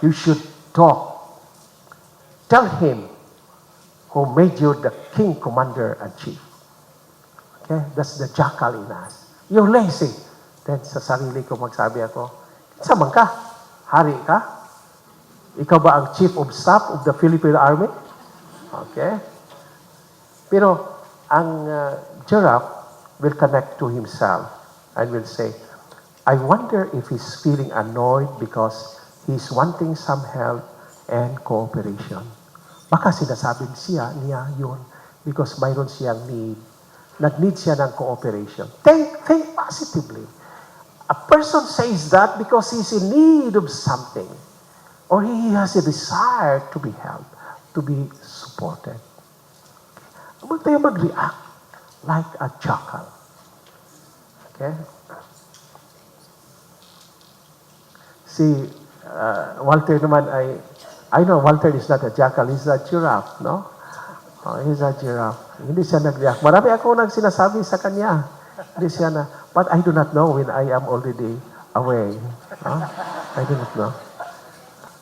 You should talk. Tell him who made you the king, commander, and chief. Okay? That's the jackal in us. You're lazy. Then sa sarili ko magsabi ako, saman ka? Hari ka? Ikaw ba ang chief of staff of the Philippine Army? Okay? Pero ang giraffe will connect to himself and will say, I wonder if he's feeling annoyed because he's wanting some help and cooperation. Baka sinasabi niya yun because mayroon siyang need. Nag-need siya ng cooperation. Think positively. A person says that because he's in need of something or he has a desire to be helped, to be supported. Huwag tayo mag-react like a jackal. Okay? Si Walter naman I know Walter is not a jackal, he's a giraffe, no? Oh, he's a giraffe. Hindi siya nag-react. Marami ako sinasabi sa kanya. Hindi siya na, but I do not know when I am already away. No? I do not know.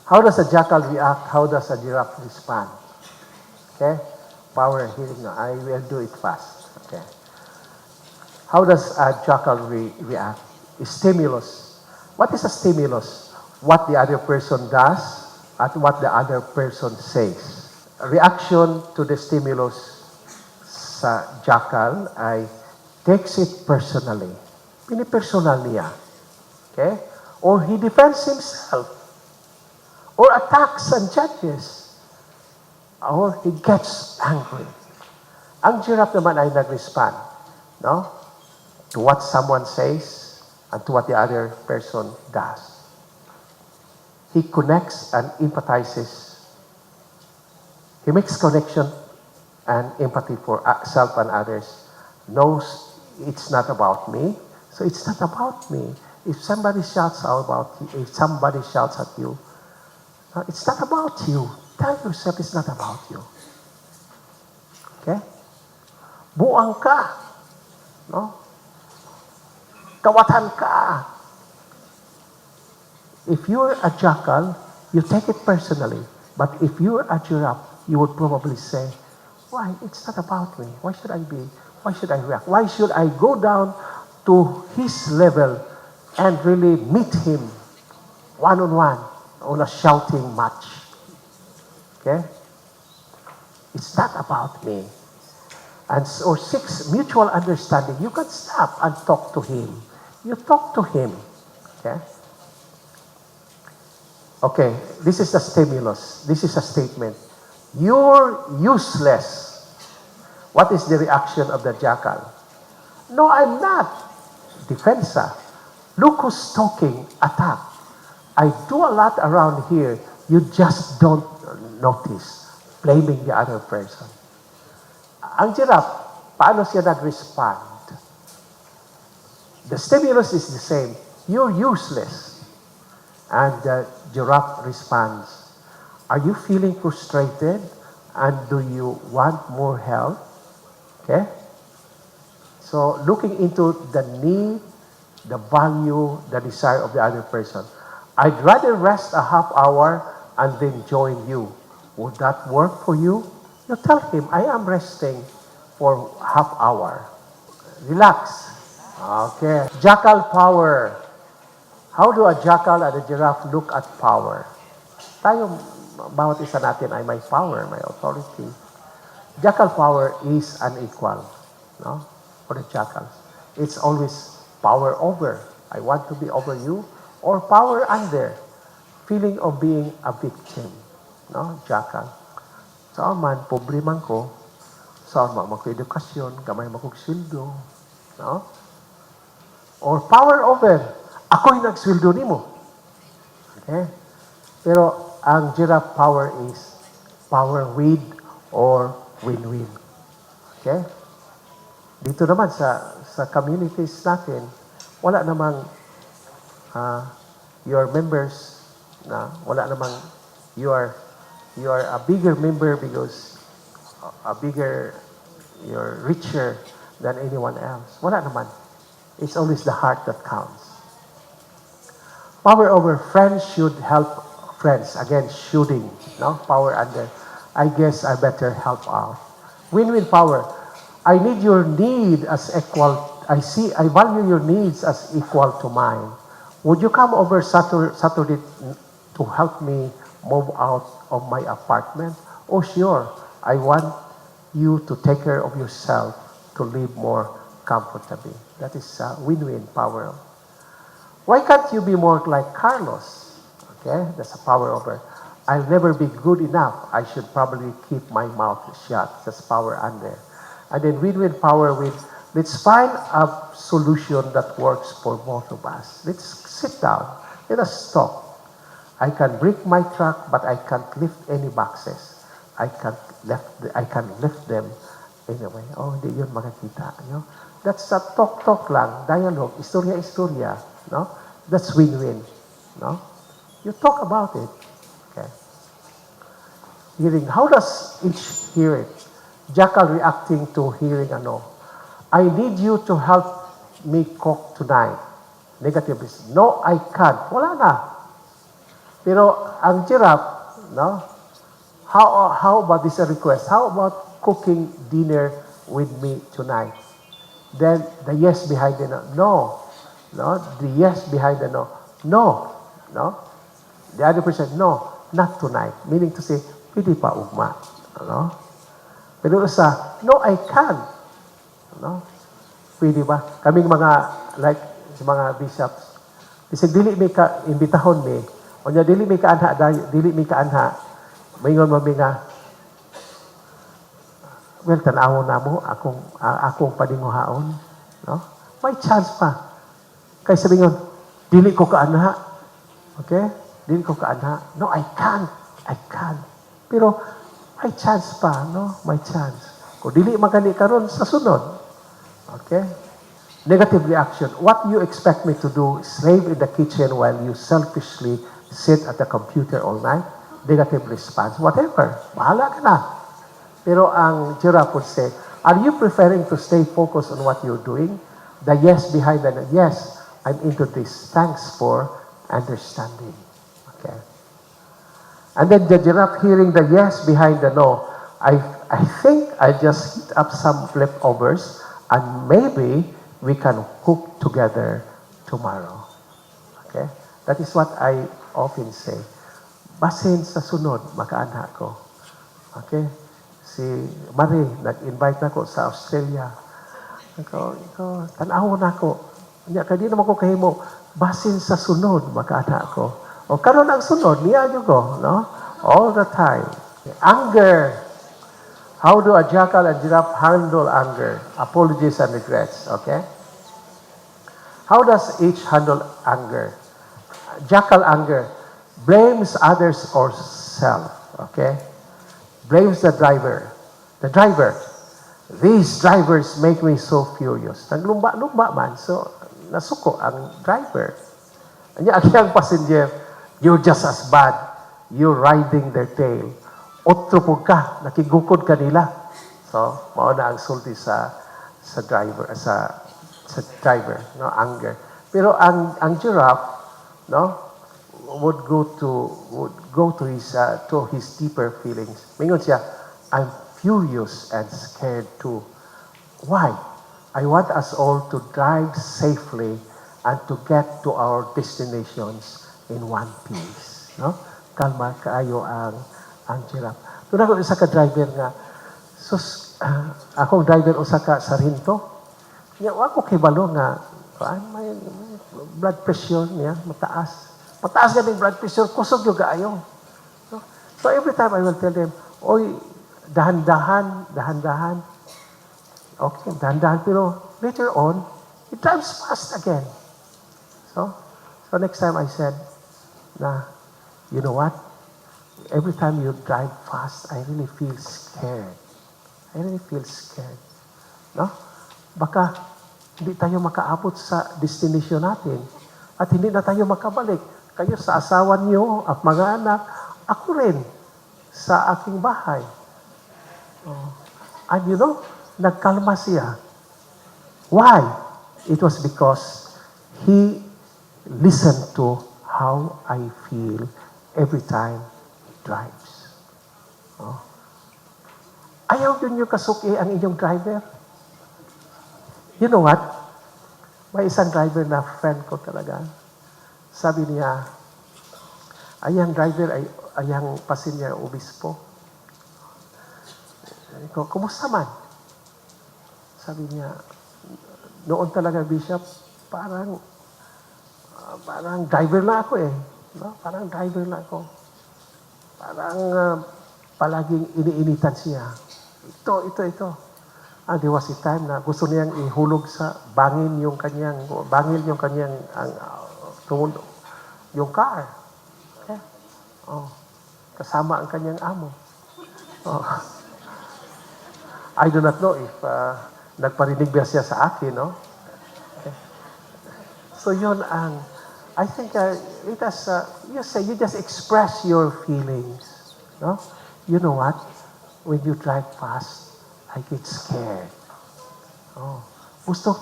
How does a jackal react? How does a giraffe respond? Okay? Power hearing. No, I will do it fast. Okay. How does a jackal react? Stimulus. What is a stimulus? What the other person does at what the other person says. A reaction to the stimulus sa jackal ay takes it personally. Pinipersonal niya. Okay? Or he defends himself. Or attacks and judges. Or he gets angry. Ang giraffe naman ay nag-respond. No? To what someone says and to what the other person does. He connects and empathizes He makes connection and empathy for self and others. Knows it's not about me, so it's not about me. If somebody shouts out about you, if somebody shouts at you, it's not about you. Tell yourself it's not about you. Okay? Buang ka. No? Kawatan ka. If you're a jackal, you take it personally. But if you're a giraffe, you would probably say, why? It's not about me. Why should I be? Why should I react? Why should I go down to his level and really meet him one-on-one on a shouting match? Okay? It's not about me. And or 6, mutual understanding. You can stop and talk to him. You talk to him. Okay? Okay, this is the stimulus. This is a statement. You're useless. What is the reaction of the jackal? No, I'm not. Defensa. Look who's talking. Attack. I do a lot around here. You just don't notice. Blaming the other person. Ang giraffe, paano siya nag-respond? The stimulus is the same. You're useless. And the giraffe responds, are you feeling frustrated? And do you want more help? Okay? So looking into the need, the value, the desire of the other person. I'd rather rest a half hour and then join you. Would that work for you? You tell him, I am resting for half hour. Relax. Okay. Jackal power. How do a jackal and a giraffe look at power? Tayo, bawat isa natin ay may power, may authority. Jackal power is unequal, no? For the jackals. It's always power over. I want to be over you, or power under. Feeling of being a victim, no? Jackal. Saan man, pobre man ko, saan man edukasyon, gamay makog sweldo, no? Or power over. Ako'y nagsweldo nimo. Okay? Pero ang giraffe power is power with or win-win. Okay? Dito naman sa communities natin, wala namang your members na wala namang you are a bigger member because you're richer than anyone else. Wala naman. It's always the heart that counts. Power over friends should help friends. Again, shooting. No? Power under. I guess I better help out. Win-win power. I need your need as equal. I value your needs as equal to mine. Would you come over Saturday to help me move out of my apartment? Oh, sure. I want you to take care of yourself to live more comfortably. That is win-win power. Why can't you be more like Carlos? Okay, that's a power over. I'll never be good enough. I should probably keep my mouth shut. That's power under. And then win-win power with, let's find a solution that works for both of us. Let's sit down. Let us talk. I can break my truck, but I can't lift any boxes. I can lift them anyway. Oh, hindi yun makikita. You know? That's a talk lang, dialogue, istorya. No? That's win-win. No? You talk about it. Okay. Hearing. How does each hear it? Jackal reacting to hearing ano. I need you to help me cook tonight. Negative is, no, I can't. Wala na. Pero ang giraffe, no? How about this request? How about cooking dinner with me tonight? Then the yes behind the no. No. The yes behind the no. No. No. The other person, no, not tonight. Meaning to say, pwede pa ugma. No? Pero sa, no, I can't. No? Pwede ba? Kaming mga, like, sa mga bishops, isig dili may ka, imbitahon mi, o niya, dili may kaanha, mayngon mo mi nga, well, tanawon na mo, akong padinguhaon. No? May chance pa. Kaya sabi ngon, dili ko kaanha. Okay? Dili ko kaanha. No, I can't. Pero, May chance pa, no? May chance. Kung dili magani karon sa sunod. Okay? Negative reaction. What you expect me to do, slave in the kitchen while you selfishly sit at the computer all night? Negative response. Whatever. Bahala ka na. Pero ang giraffe would say, are you preferring to stay focused on what you're doing? The yes behind the yes, I'm into this. Thanks for understanding. Okay. And then the giraffe hearing the yes behind the no, I think I just heat up some leftovers and maybe we can cook together tomorrow. Okay? That is what I often say. Basin sa sunod, makaanak ko. Okay? Si Marie, nag-invite na ko sa Australia. Ikaw, tanaw na ko. Kaya di naman ko kahimo, basin sa sunod, makaanak ko. O karon ang sunod, niya nyo ko, no? All the time. Anger. How do a jackal and giraffe handle anger? Apologies and regrets, okay? How does each handle anger? Jackal anger blames others or self, okay? Blames the driver. The driver. These drivers make me so furious. Naglumba-lumba man, so nasuko ang driver. Anya ang passenger, you're just as bad. You're riding their tail. Otro po ka, nakigukod ka nila. So, mauna ang sulti sa driver, sa driver, no, anger. Pero ang giraffe, no, would go to his deeper feelings. Mingon siya, I'm furious and scared too. Why? I want us all to drive safely and to get to our destinations in one piece. No? Kalma kaayo ang giraffe. Tuna ko isa ka driver nga, akong driver usa ka sa rinto. Nya wa ko kibalo nga may blood pressure niya mataas. Mataas ka blood pressure, kusog yung kaayo. So every time I will tell them, oy, dahan-dahan. Okay, dahan-dahan. Pero later on, it drives fast again. So next time I said, you know what? Every time you drive fast, I really feel scared. No? Baka hindi tayo makaabot sa destination natin at hindi na tayo makabalik. Kayo sa asawa niyo at mga anak, ako rin sa aking bahay. And you know, nagkalma siya. Why? It was because he listened to how I feel every time he drives. Ayaw yun yung kasuki ang inyong driver. You know what? May isang driver na friend ko talaga. Sabi niya, ayang driver, ayang passenger, obispo. Ko, kumusta man? Sabi niya, noon talaga, Bishop, parang driver na ako eh. No? Parang driver na ako. Parang palaging iniinitan siya. Ito. There was a time na gusto niyang ihulog sa bangin yung kanyang yung car. Okay? Kasama ang kanyang amo. I do not know if nagparinig ba siya sa akin, no? Okay. So yun I think it has, you just express your feelings, no? You know what? When you drive fast, I get scared. Gusto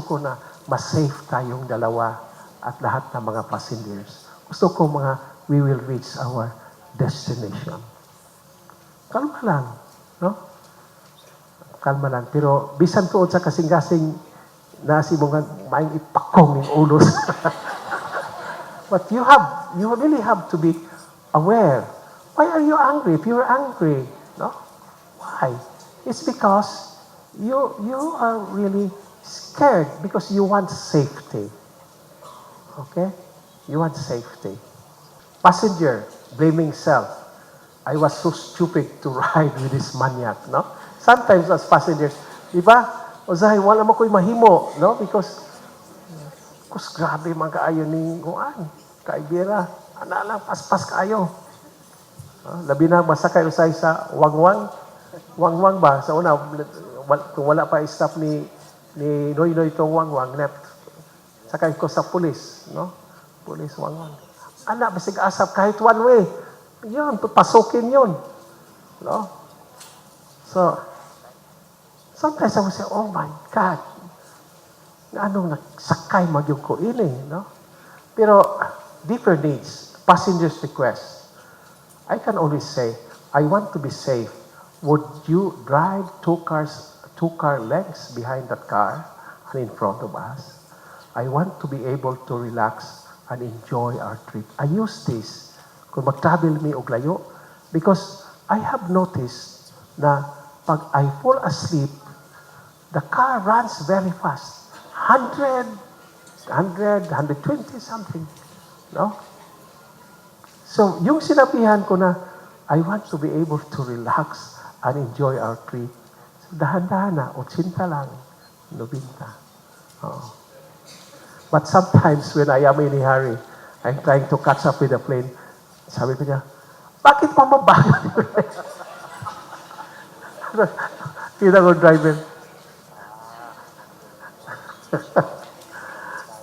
ko na mas-safe tayong dalawa at lahat ng mga passengers. Gusto ko we will reach our destination. Kalma lang, no? Kalma lang. Pero bisan tuod sa kasing-kasing na si mga maing ipakong ng ulos. But you really have to be aware. Why are you angry? If you're angry, no? Why? It's because you are really scared because you want safety. Okay? You want safety. Passenger, blaming self. I was so stupid to ride with this maniac, no? Sometimes as passengers, di ba? Usahay, wala mo ko'y mahimo, no? Because grabe man kaayo ni Juan, kaibira. Ana lang, paspas kaayo. Labi na masakay usay sa wangwang. Wangwang ba? Sa una, kung wala pa stop ni Noy itong wangwang, sakay ko sa pulis, no? Pulis wangwang. Anak, basig asap kahit one way. Yun, pasukin yun. No? So, sometimes I would say, oh my God, anong nagsakay magyong ko ini, no? Pero, deeper needs, passengers request. I can always say, I want to be safe. Would you drive two car lengths behind that car and in front of us? I want to be able to relax and enjoy our trip. I use this kung mag-travel mi og layo because I have noticed na pag I fall asleep, the car runs very fast. 120 something. No? So, yung sinabihan ko na, I want to be able to relax and enjoy our trip. So, dahan-dahan na, 80 lang, 90. Oh. But sometimes when I am in a hurry, I'm trying to catch up with the plane, sabi ko niya, bakit pa mabagal? Kita ko driver.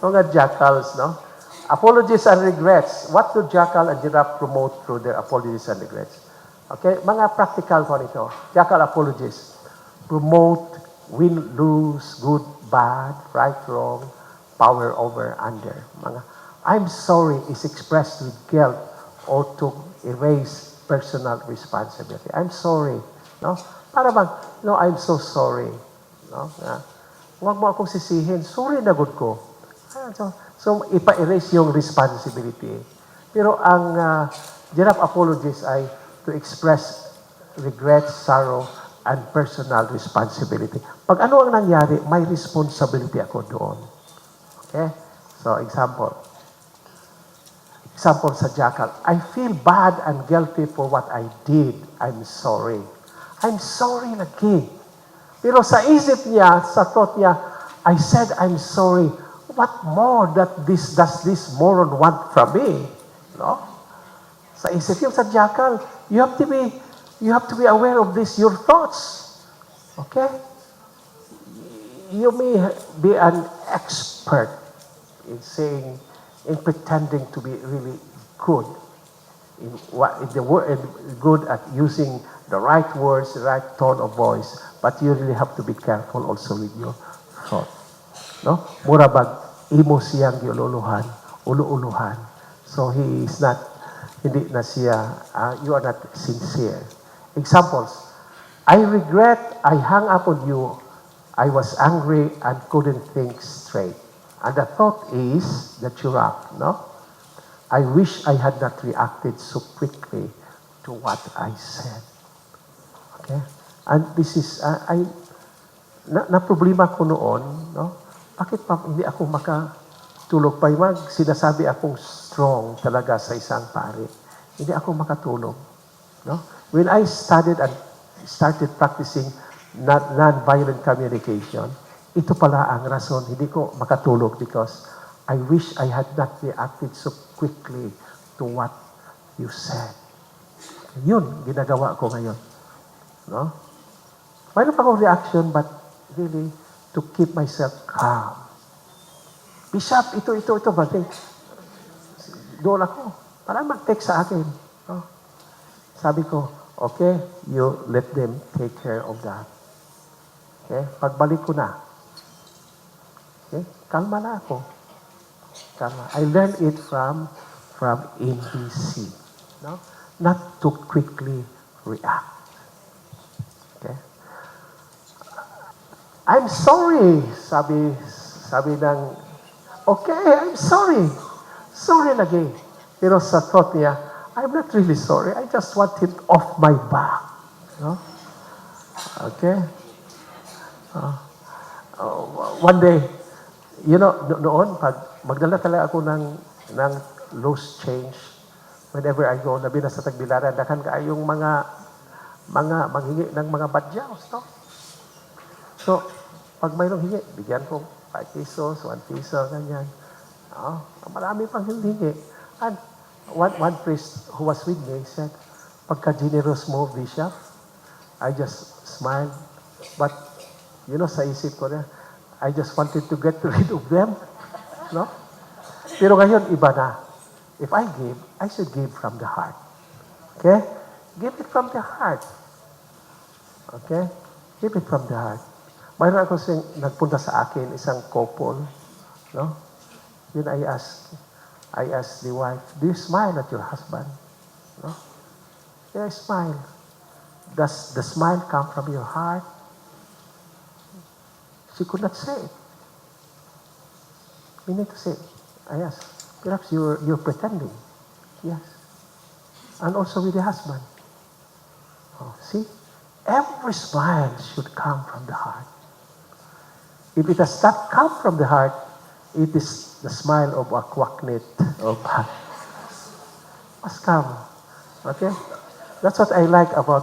Mga jackals, no? Apologies and regrets. What do Jackal and Giraffe promote through their apologies and regrets? Okay, mga practical ko nito. Jackal apologies. Promote win, lose, good, bad, right, wrong, power over, under. Mga, I'm sorry is expressed with guilt or to erase personal responsibility. I'm sorry. No? Para bang, no, I'm so sorry. No? Huwag mo akong sisihin. Sorry na good ko. So ipa-erase yung responsibility. Pero ang Giraffe apologies ay to express regret, sorrow, and personal responsibility. Pag ano ang nangyari, may responsibility ako doon. Okay? So, example. Example sa Jackal. I feel bad and guilty for what I did. I'm sorry. I'm sorry lagi. Pero sa isip niya, sa thought niya, I said I'm sorry. What more does this moron want from me? No? Sa isip yung sa Jackal, you have to be aware of this, your thoughts. Okay? You may be an expert in saying, in pretending to be really good, good at using the right words, the right tone of voice, but you really have to be careful also with your thought. No? Murabag, imo siyang giululuhan, ulu-uluhan. So he is not, hindi na siya, you are not sincere. Examples, I regret I hung up on you. I was angry and couldn't think straight. And the thought is the giraffe, no? I wish I had not reacted so quickly to what I said. Okay? And this is, na problema ko noon, no? Bakit pa hindi ako makatulog? Pa sinasabi akong strong talaga sa isang pari. Hindi ako makatulog. No? When I started practicing non-violent communication, ito pala ang rason, hindi ko makatulog because I wish I had not reacted so quickly to what you said. Yun, ginagawa ko ngayon. No? Mayroon pa akong reaction, but really, to keep myself calm. Bishop, ito. Bakit? Doon ako. Parang mag-text sa akin. No? Sabi ko, okay, you let them take care of that. Okay? Pagbalik ko na. Okay? Kalma na ako. Kalma. I learned it from NBC. No? Not to quickly react. Okay? I'm sorry, sabi ng, okay, I'm sorry. Sorry lagi. Pero sa thought niya, I'm not really sorry. I just want it off my back. No? Okay? One day, you know, noon, pag magdala talaga ako ng loose change, whenever I go, labi na sa Tagbilaran, dakan kaayong mga manghingi ng mga badyaws, no? So, pag mayroong hingi, bigyan ko 5 pesos, 1 piso, ganyan. Marami pang hingi. And one priest who was with me said, Pagka-generous mo, Bishop, I just smiled. But, sa isip ko na, I just wanted to get rid of them. No? Pero ngayon, iba na. If I give, I should give from the heart. Okay? Give it from the heart. Okay? Give it from the heart. Mayroon ako nagpunta sa akin, isang couple. No? Yun, I asked the wife, do you smile at your husband? No? Yeah, smile. Does the smile come from your heart? She could not say it. We need to say it. I asked, perhaps you're pretending. Yes. And also with the husband. Oh, see? Every smile should come from the heart. If it does not come from the heart, it is the smile of a quacknet. Must come. Okay? That's what I like about